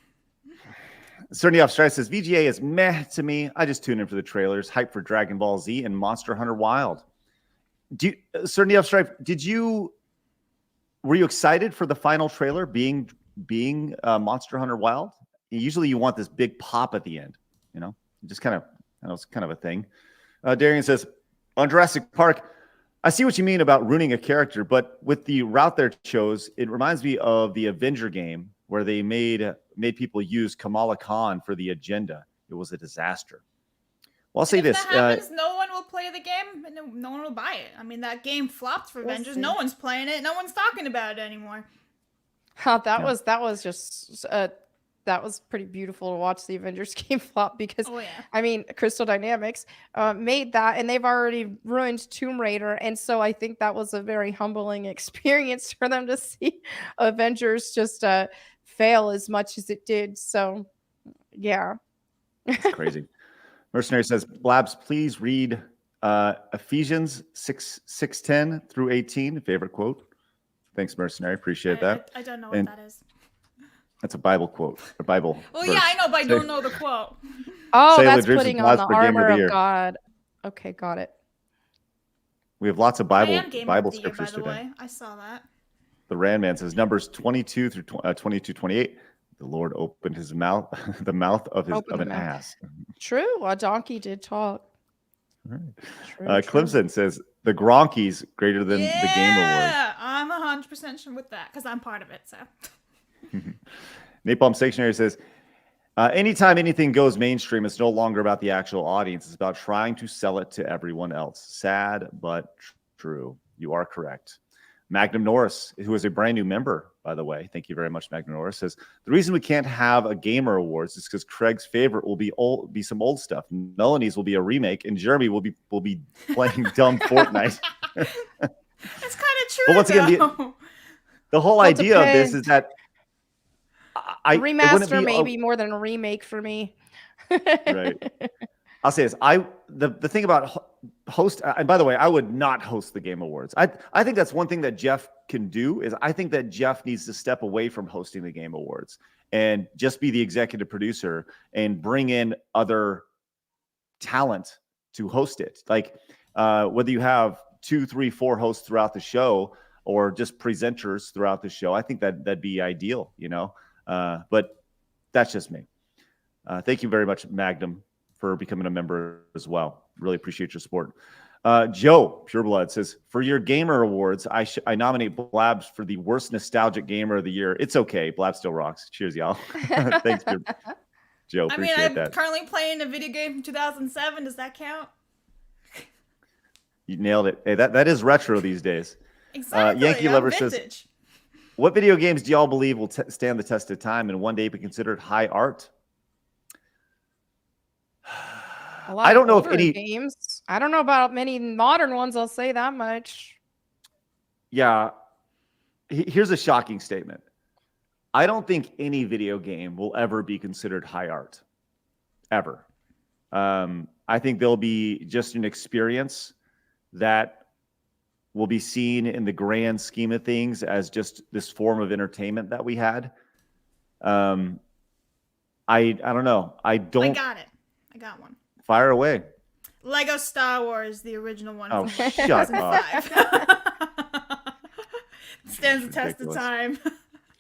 Cerny Off Strike says VGA is meh to me. I just tune in for the trailers, hype for Dragon Ball Z and Monster Hunter Wild. Cerny Off Strike, were you excited for the final trailer being Monster Hunter Wild? Usually you want this big pop at the end, just kind of, it's kind of a thing. Darian says, on Jurassic Park, I see what you mean about ruining a character, but with the route they chose, it reminds me of the Avenger game where they made people use Kamala Khan for the agenda. It was a disaster. Well, I'll say if this. that happens, no one will play the game and no one will buy it. I mean, that game flopped for Avengers. No one's playing it. No one's talking about it anymore. That was just that was pretty beautiful to watch the Avengers game flop because I mean, Crystal Dynamics made that, and they've already ruined Tomb Raider, and so I think that was a very humbling experience for them to see Avengers just fail as much as it did. So yeah. It's crazy. Mercenary says, Blabs, please read Ephesians 6:10 through 18. Favorite quote. Thanks, Mercenary. Appreciate that. I don't know what that is. That's a Bible quote. A Bible. Well, verse. yeah, I know, but I don't know the quote. Oh, that's putting on the armor of God. Okay, got it. We have lots of Bible By scriptures the today. way, I saw that. The Randman says, Numbers 22 through 22:28. The Lord opened his mouth, the mouth of an ass. True, a donkey did talk. All right. Clemson says the Gronkies greater than the Game Awards. Yeah, I'm 100% sure with that because I'm part of it. So. Napalm Stationary says, anytime anything goes mainstream, it's no longer about the actual audience. It's about trying to sell it to everyone else. Sad, but true. You are correct. Magnum Norris, who is a brand new member, by the way, thank you very much, Magnum Norris, says the reason we can't have a Gamer Awards is because Craig's favorite will be some old stuff. Melanie's will be a remake, and Jeremy will be playing dumb Fortnite. That's kind of true. But once again, the whole idea of this is that a remaster maybe more than a remake for me. Right. I'll say this. The thing about host, and by the way, I would not host the Game Awards. I think that's one thing that Jeff can do is I think that Jeff needs to step away from hosting the Game Awards and just be the executive producer and bring in other talent to host it. Like whether you have 2, 3, 4 hosts throughout the show or just presenters throughout the show, I think that'd be ideal, you know. But that's just me. Thank you very much, Magnum, for becoming a member as well. Really appreciate your support. Joe Pureblood says, for your Gamer Awards, I nominate Blabs for the worst nostalgic gamer of the year. It's okay. Blabs still rocks. Cheers, y'all. Thanks, Joe. Appreciate I'm that. currently playing a video game from 2007. Does that count? You nailed it. Hey, that is retro these days. Exactly. Yankee I'm Lover vintage. says, what video games do y'all believe will stand the test of time and one day be considered high art? I don't know if any games. I don't know about many modern ones. I'll say that much. Yeah. Here's a shocking statement. I don't think any video game will ever be considered high art. Ever. I think there'll be just an experience that will be seen in the grand scheme of things as just this form of entertainment that we had. I don't know. I got it. I got one. Fire away. Lego Star Wars, the original one. Oh, from shut up. Stands the test of time.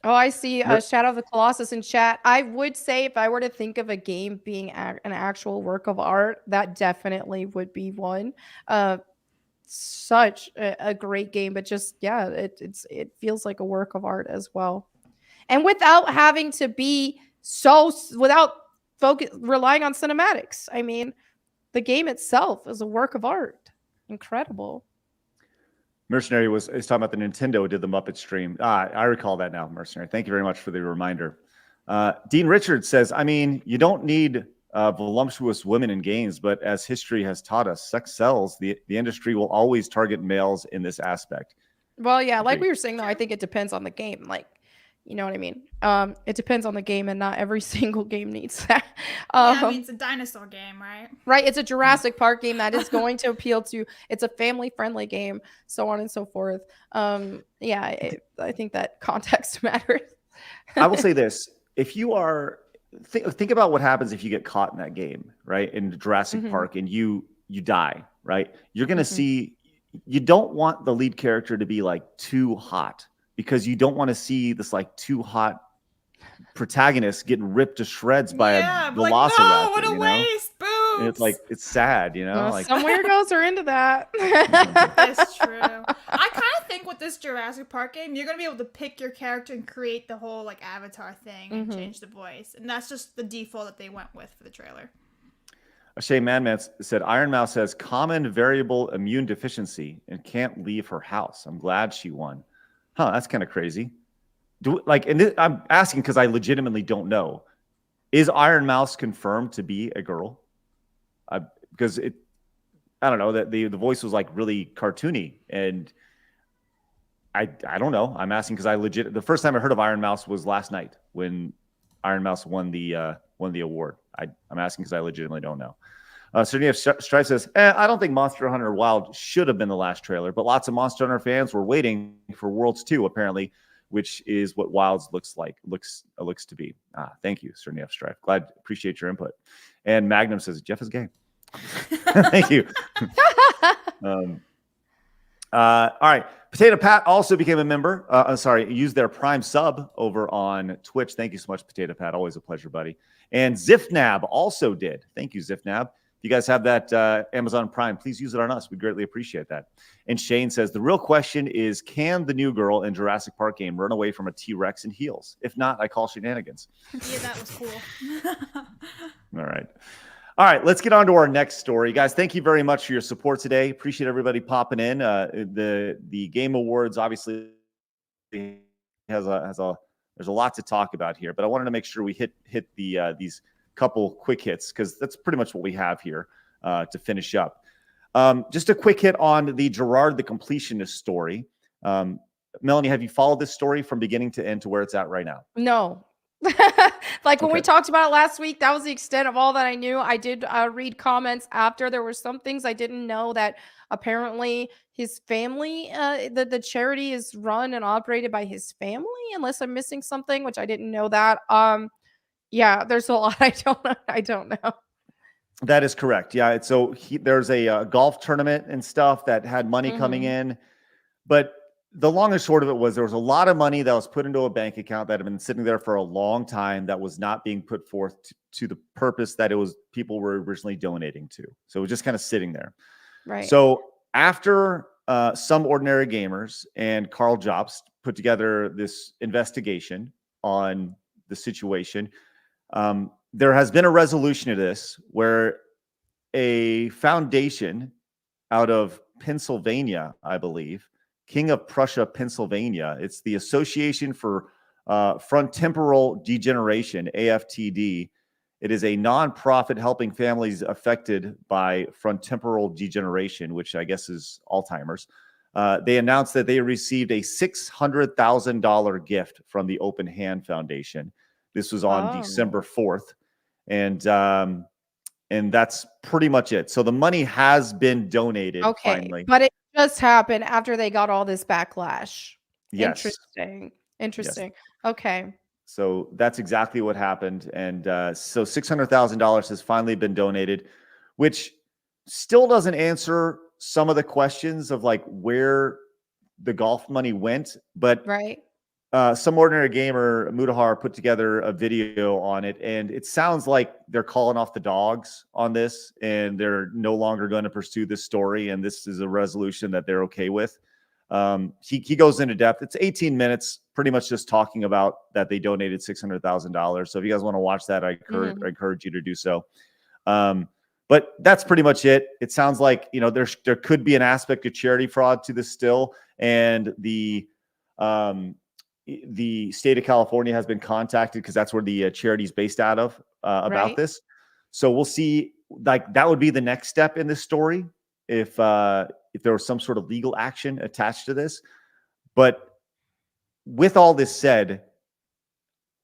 Oh, I see Shadow of the Colossus in chat. I would say if I were to think of a game being an actual work of art, that definitely would be one. Such a great game, but just, yeah, it feels like a work of art as well. And without having to be without relying on cinematics. I mean, the game itself is a work of art. Incredible. Mercenary is talking about the Nintendo did the Muppet stream. I recall that now, Mercenary. Thank you very much for the reminder. Dean Richards says, I mean, you don't need voluptuous women in games, but as history has taught us, sex sells. The industry will always target males in this aspect. Well, yeah, like we were saying, though, I think it depends on the game. Like, you know what I mean? It depends on the game, and not every single game needs that. I mean, it's a dinosaur game, right? Right. It's a Jurassic Park game that is going to appeal to. It's a family-friendly game, so on and so forth. I think that context matters. I will say this: if you are think about what happens if you get caught in that game, right? In Jurassic Park, and you die, right? You're gonna see. You don't want the lead character to be like too hot, because you don't want to see this like too hot protagonist getting ripped to shreds by a velociraptor. Like, no, what a waste! Boom. it's sad, you know, like some weirdos are into that. That's true. I kind of think with this Jurassic Park game, you're gonna be able to pick your character and create the whole like avatar thing and change the voice, and that's just the default that they went with for the trailer. Shay Madman said Iron Mouse has common variable immune deficiency and can't leave her house. I'm glad she won. Huh, that's kind of crazy. I'm asking because I legitimately don't know. Is Iron Mouse confirmed to be a girl? Because I don't know, that the voice was like really cartoony, and I don't know. I'm asking because the first time I heard of Iron Mouse was last night when Iron Mouse won the award. I'm asking because I legitimately don't know. Serenia Strife says, I don't think Monster Hunter Wild should have been the last trailer, but lots of Monster Hunter fans were waiting for Worlds 2, apparently, which is what Wilds looks to be. Thank you, Serenia Strife. Appreciate your input. And Magnum says, Jeff is gay. Thank you. All right. Potato Pat also became a member. Used their Prime sub over on Twitch. Thank you so much, Potato Pat. Always a pleasure, buddy. And Zifnab also did. Thank you, Zifnab. If you guys have that Amazon Prime, please use it on us. We greatly appreciate that. And Shane says, the real question is, can the new girl in Jurassic Park game run away from a T-Rex in heels? If not, I call shenanigans. Yeah, that was cool. All right. All right, let's get on to our next story. Guys, thank you very much for your support today. Appreciate everybody popping in. The Game Awards obviously there's a lot to talk about here, but I wanted to make sure we hit these couple quick hits because that's pretty much what we have here to finish up. Just a quick hit on the Jirard the Completionist story. Melanie, have you followed this story from beginning to end to where it's at right now? No. When we talked about it last week, that was the extent of all that I knew. I did read comments after. There were some things I didn't know, that apparently his family, the charity is run and operated by his family, unless I'm missing something, which I didn't know that. Yeah, there's a lot I don't know. That is correct. Yeah. There's a golf tournament and stuff that had money coming in, but the long and short of it was there was a lot of money that was put into a bank account that had been sitting there for a long time that was not being put forth to the purpose that people were originally donating to. So it was just kind of sitting there. Right. So after Some Ordinary Gamers and Carl Jobst put together this investigation on the situation, there has been a resolution to this where a foundation out of Pennsylvania, I believe, King of Prussia, Pennsylvania. It's the Association for Frontemporal Degeneration, AFTD. It is a nonprofit helping families affected by frontemporal degeneration, which I guess is Alzheimer's. They announced that they received a $600,000 gift from the Open Hand Foundation. This was on December 4th. And that's pretty much it. So the money has been donated finally. But it just happened after they got all this backlash. Yes. Interesting. Yes. Okay. So that's exactly what happened. And so $600,000 has finally been donated, which still doesn't answer some of the questions of like where the golf money went. But Some Ordinary Gamer, Mudahar, put together a video on it, and it sounds like they're calling off the dogs on this, and they're no longer going to pursue this story, and this is a resolution that they're okay with. He goes into depth. It's 18 minutes, pretty much just talking about that they donated $600,000. So if you guys want to watch that, I encourage you to do so. But that's pretty much it. It sounds like, there could be an aspect of charity fraud to this still, and the state of California has been contacted because that's where the charity is based out of about this. So we'll see. Like that would be the next step in this story if there was some sort of legal action attached to this. But with all this said,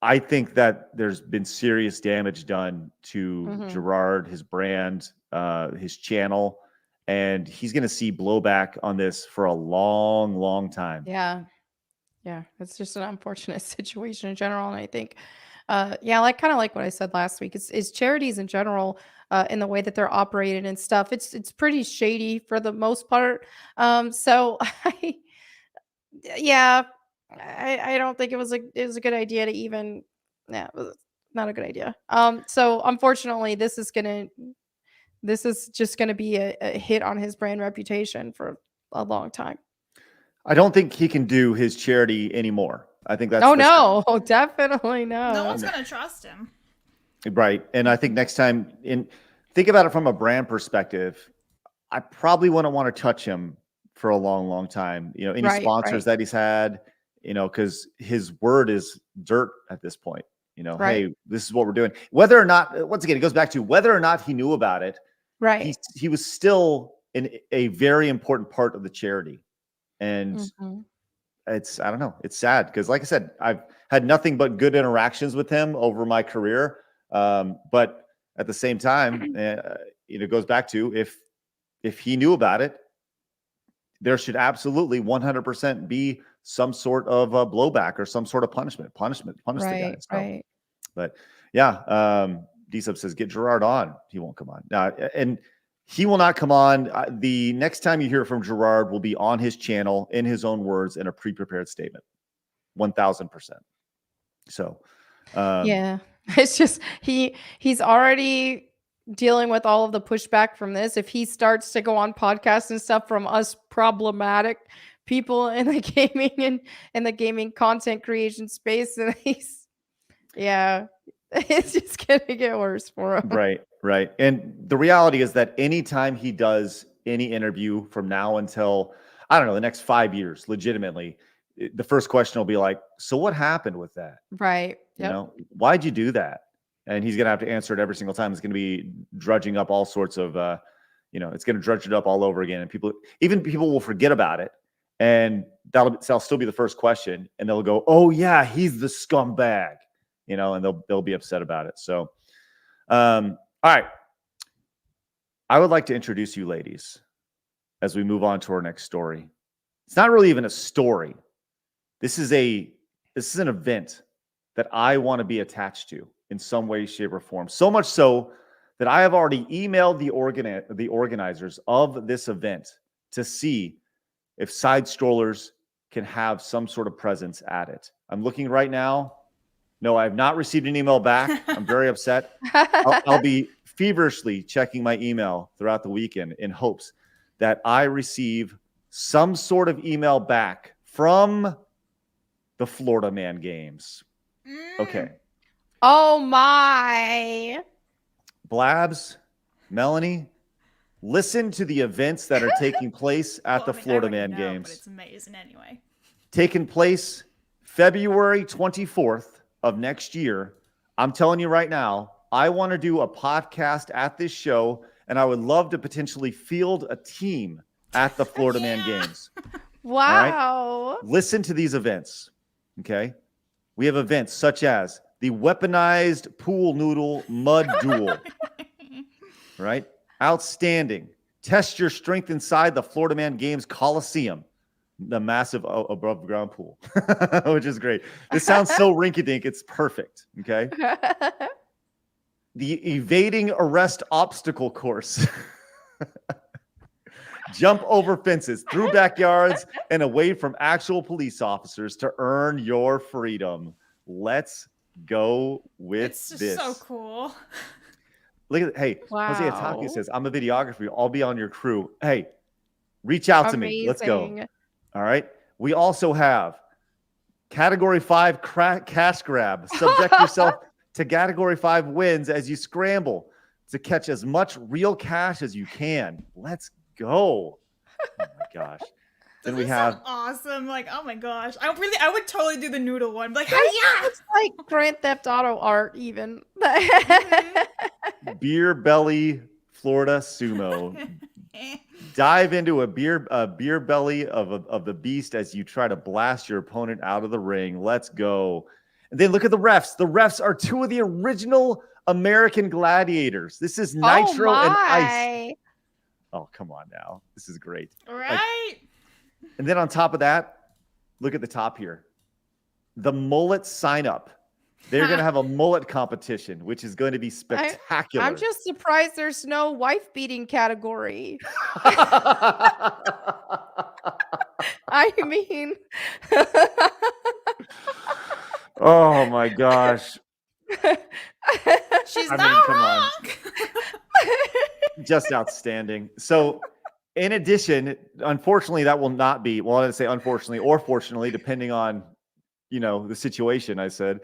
I think that there's been serious damage done to Jirard, his brand, his channel, and he's going to see blowback on this for a long, long time. Yeah, it's just an unfortunate situation in general, and I think, kind of like what I said last week, is charities in general, in the way that they're operated and stuff. It's pretty shady for the most part. So I don't think it was a good idea to even. Yeah, it was not a good idea. So unfortunately, this is gonna this is just going to be a hit on his brand reputation for a long time. I don't think he can do his charity anymore. I think that's no, definitely No no. one's gonna trust him. Right. And I think next time, think about it from a brand perspective, I probably wouldn't want to touch him for a long, long time. You know, any sponsors that he's had, you know, because his word is dirt at this point. You know, hey, this is what we're doing. Whether or not, once again, it goes back to whether or not he knew about it. Right. He was still in a very important part of the charity. And it's, I don't know, it's sad because, like I said, I've had nothing but good interactions with him over my career. But at the same time, it goes back to if he knew about it, there should absolutely 100% be some sort of a blowback or some sort of punish the guy. So, but yeah, D-Sub says, get Jirard on. He won't come on. And he will not come on. The next time you hear from Jirard will be on his channel in his own words in a pre-prepared statement. 1000%. So, yeah, it's just, he's already dealing with all of the pushback from this. If he starts to go on podcasts and stuff from us problematic people in the gaming and the gaming content creation space, and it's just gonna get worse for him. Right. And the reality is that anytime he does any interview from now until, I don't know, the next 5 years, legitimately, the first question will be like, so what happened with that? Right. You know, why'd you do that? And he's going to have to answer it every single time. It's going to be drudging up all sorts of, it's going to drudge it up all over again. And people will forget about it. And that'll still be the first question. And they'll go, oh yeah, he's the scumbag, and they'll be upset about it. So, all right. I would like to introduce you ladies as we move on to our next story. It's not really even a story. This is an event that I want to be attached to in some way, shape, or form. So much so that I have already emailed the organizers of this event to see if Side Strollers can have some sort of presence at it. I'm looking right now. No, I have not received an email back. I'm very upset. I'll be feverishly checking my email throughout the weekend in hopes that I receive some sort of email back from the Florida Man Games. Okay. Oh my. Blabs, Melanie, listen to the events that are taking place at the Florida Man Games. But it's amazing anyway. Taking place February 24th of next year. I'm telling you right now, I want to do a podcast at this show, and I would love to potentially field a team at the Florida Man Games. Wow. Right? Listen to these events. Okay. We have events such as the weaponized pool noodle mud duel. Right? Outstanding. Test your strength inside the Florida Man Games Coliseum, the massive above ground pool, which is great. This sounds so rinky-dink. It's perfect. Okay. The evading arrest obstacle course. Jump over fences, through backyards, and away from actual police officers to earn your freedom. Let's go with it's just this. So cool. Look at hey, wow. Jose Ataki says, I'm a videographer. I'll be on your crew. Hey, reach out to me. Let's go. All right. We also have Category 5 cash grab. Subject yourself to Category 5 wins as you scramble to catch as much real cash as you can. Let's go. Oh my gosh. Then we have awesome. Like, oh my gosh. I would totally do the noodle one. Like, it's like Grand Theft Auto art even. Beer Belly Florida Sumo. Dive into a beer belly of the beast as you try to blast your opponent out of the ring. Let's go. And then look at the refs. The refs are two of the original American gladiators. This is Nitro and Ice. Oh, come on now. This is great. All right. And then on top of that, look at the top here. The mullet sign up. They're going to have a mullet competition, which is going to be spectacular. I'm just surprised there's no wife beating category. I mean, oh my gosh. She's not wrong. Just outstanding. So, in addition, unfortunately, that will not be. Well, I say unfortunately or fortunately, depending on the situation. I said.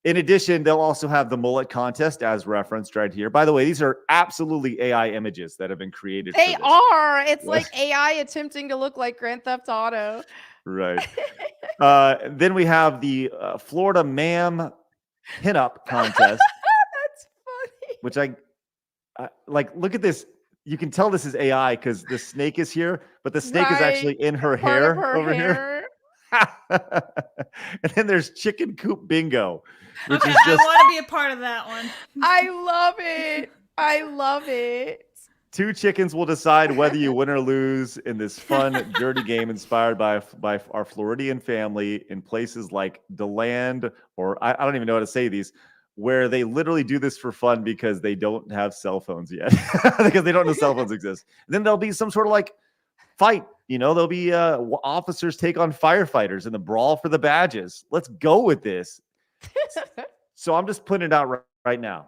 In addition, they'll also have the mullet contest as referenced right here. By the way, these are absolutely AI images that have been created. They for this. are. It's like AI attempting to look like Grand Theft Auto. Right. Then we have the Florida Ma'am Pinup Contest. That's funny. Which I like. Look at this. You can tell this is AI because the snake is here, but the snake is actually in her Part hair of her over hair. here. And then there's chicken coop bingo, which Okay, is just I want to be a part of that one. I love it. I love it. 2 chickens will decide whether you win or lose in this fun, dirty game inspired by our Floridian family in places like DeLand, or I don't even know how to say these, where they literally do this for fun because they don't have cell phones yet, because they don't know cell phones exist. And then there'll be some sort of like fight. There'll be officers take on firefighters in the brawl for the badges. Let's go with this. So I'm just putting it out right now.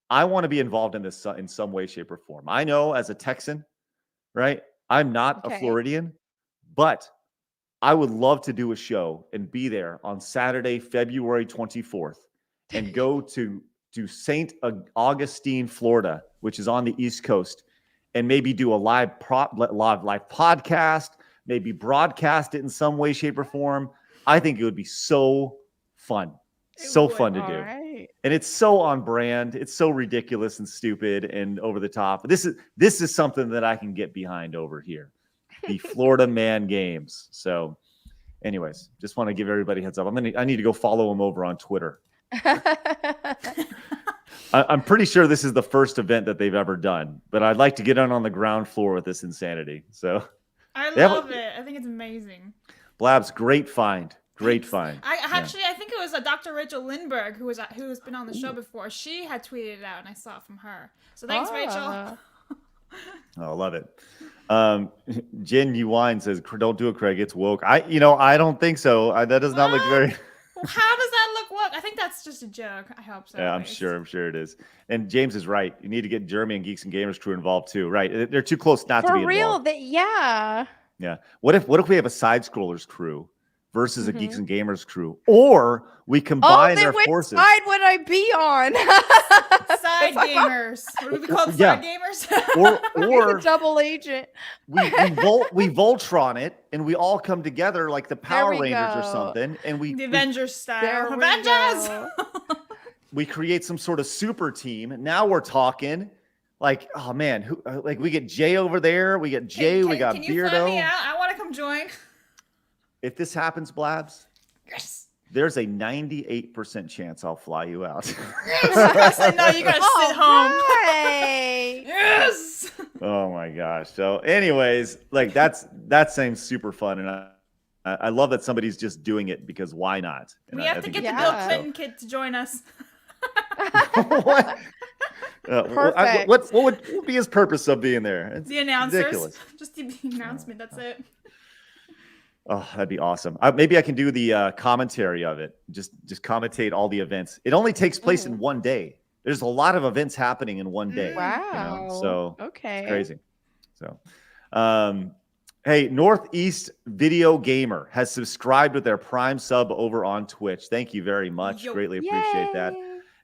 I want to be involved in this in some way, shape, or form. I know as a Texan, right? I'm not a Floridian, but I would love to do a show and be there on Saturday, February 24th, and go to St. Augustine, Florida, which is on the East Coast, and maybe do a live podcast, maybe broadcast it in some way, shape, or form. I think it would be so fun. So fun to do. Right. And it's so on brand. It's so ridiculous and stupid and over the top. This is something that I can get behind over here. The Florida Man Games. So anyways, just want to give everybody a heads up. I need to go follow him over on Twitter. I'm pretty sure this is the first event that they've ever done, but I'd like to get on the ground floor with this insanity. So I love it. I think it's amazing. Blabs, great find. Great find. I think it was Dr. Rachel Lindbergh who's been on the show before. She had tweeted it out, and I saw it from her. So thanks, Rachel. I love it. Jen U Wine says, "Don't do it, Craig. It's woke." I don't think so. That does not look very. How does that look woke? I think that's just a joke. I hope so. Yeah, I'm sure it is. And James is right. You need to get Jeremy and Geeks and Gamers crew involved too. Right? They're too close not to be involved. For real? Yeah. Yeah. What if we have a side scrollers crew versus a Geeks and Gamers crew, or we combine their forces? Which side would I be on? Side gamers. What do we call side gamers? or a double agent. we Voltron it, and we all come together like the Power Rangers or something, and the Avengers style. Avengers. We create some sort of super team. Now we're talking. Like, oh man, we get Jay over there. We get Jay. We got Beardo. Can you fly me out? I want to come join. If this happens, Blabs, yes, there's a 98% chance I'll fly you out. Yes. No, you gotta sit home. Right. Yes. Oh my gosh. So, anyways, like that seems super fun, and I love that somebody's just doing it because why not? And we have to get the Bill Clinton kid to join us. What? Perfect. What would be his purpose of being there? It's the announcers. Ridiculous. Just the announcement. That's it. Oh, that'd be awesome. Maybe I can do the commentary of it. Just commentate all the events. It only takes place in one day. There's a lot of events happening in one day. Wow. So okay, it's crazy. So, hey, Northeast Video Gamer has subscribed with their Prime sub over on Twitch. Thank you very much. Greatly appreciate that.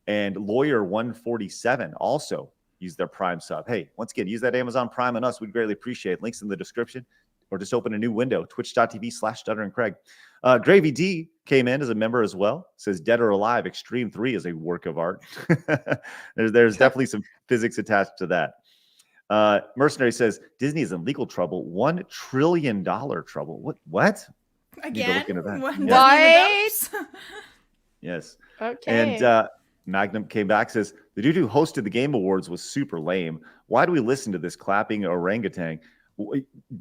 And Lawyer 147 also used their Prime sub. Hey, once again, use that Amazon Prime on us. We'd greatly appreciate it. Links in the description. Or just open a new window, twitch.tv/StutterandCraig. Gravy D came in as a member as well. Says Dead or Alive Extreme 3 is a work of art. there's definitely some physics attached to that. Mercenary says Disney is in legal trouble. $1 trillion trouble. What? Again? What? Yes. Okay. And Magnum came back, says the dude who hosted the Game Awards was super lame. Why do we listen to this clapping orangutan?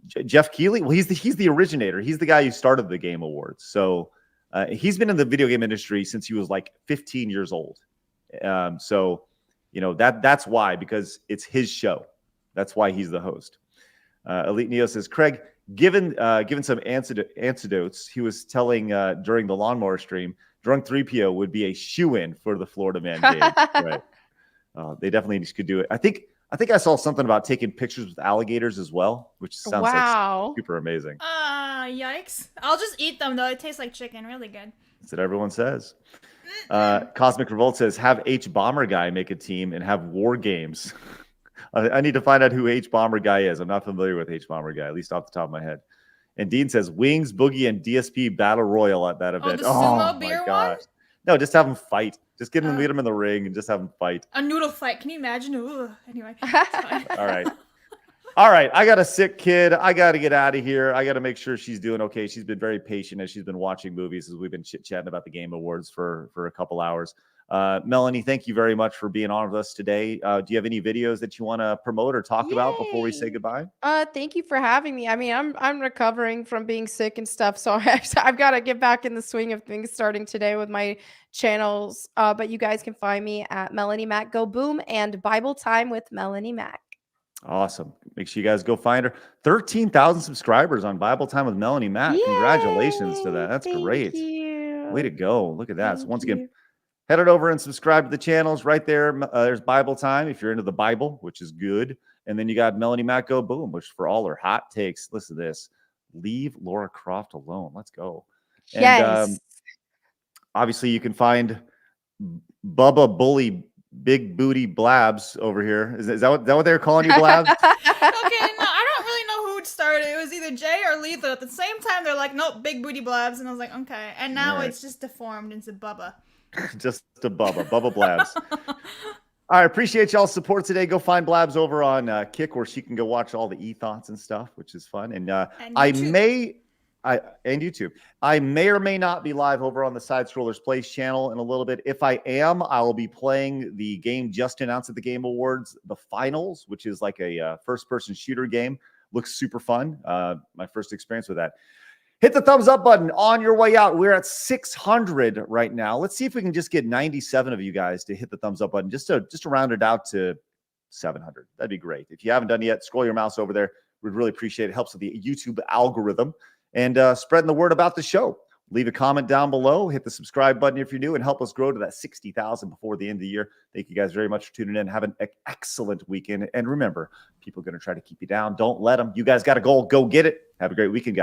Jeff Keighley, well, he's the originator. He's the guy who started the Game Awards. So he's been in the video game industry since he was like 15 years old. So that's why, because it's his show. That's why he's the host. Elite Neo says, Craig, given some antidotes, he was telling during the lawnmower stream, Drunk 3PO would be a shoo-in for the Florida Man game. Right? They definitely could do it. I I think I saw something about taking pictures with alligators as well, which sounds like super amazing. Yikes. I'll just eat them, though. It tastes like chicken. Really good. That's what everyone says. Cosmic Revolt says, have H Bomber Guy make a team and have war games. I need to find out who H Bomber Guy is. I'm not familiar with H Bomber Guy, at least off the top of my head. And Dean says, Wings, Boogie, and DSP Battle Royal at that event. The sumo beer one? No, just have them fight. Just get them, meet them in the ring and just have them fight. A noodle fight. Can you imagine? Ugh. Anyway. All right. All right. I got a sick kid. I got to get out of here. I got to make sure she's doing okay. She's been very patient as she's been watching movies as we've been chit-chatting about the Game Awards for a couple hours. Melanie, thank you very much for being on with us today. Do you have any videos that you want to promote or talk about before we say goodbye? Thank you for having me. I mean, I'm recovering from being sick and stuff, so I've got to get back in the swing of things starting today with my channels. But you guys can find me at Melanie Mac Go Boom and Bible Time with Melanie Mac. Awesome. Make sure you guys go find her. 13,000 subscribers on Bible Time with Melanie Mac. Yay! Congratulations to that. That's great. You. Way to go. Look at that. So once again, you. head it over and subscribe to the channels right there. There's Bible Time if you're into the Bible, which is good. And then you got Melanie Mac Go Boom, which for all her hot takes, listen to this. Leave Laura Croft alone. Let's go. Yes. And obviously you can find Bubba Bully Big Booty Blabs over here. Is that what they're calling you, Blabs? Okay, no, I don't really know who started. It was either Jay or Letha. At the same time, they're like, nope, Big Booty Blabs. And I was like, okay. And now it's just deformed into Bubba. Just a Bubba Blabs. All right, appreciate y'all's support today. Go find Blabs over on Kick, where she can go watch all the e-thoughts and stuff, which is fun. And YouTube. I may or may not be live over on the Side Scrollers Plays channel in a little bit. If I am, I will be playing the game just announced at the Game Awards, the Finals, which is like a first-person shooter game. Looks super fun. My first experience with that. Hit the thumbs up button on your way out. We're at 600 right now. Let's see if we can just get 97 of you guys to hit the thumbs up button, just to round it out to 700. That'd be great. If you haven't done it yet, scroll your mouse over there. We'd really appreciate it. It helps with the YouTube algorithm and spreading the word about the show. Leave a comment down below. Hit the subscribe button if you're new and help us grow to that 60,000 before the end of the year. Thank you guys very much for tuning in. Have an excellent weekend. And remember, people are going to try to keep you down. Don't let them. You guys got a goal. Go get it. Have a great weekend, guys.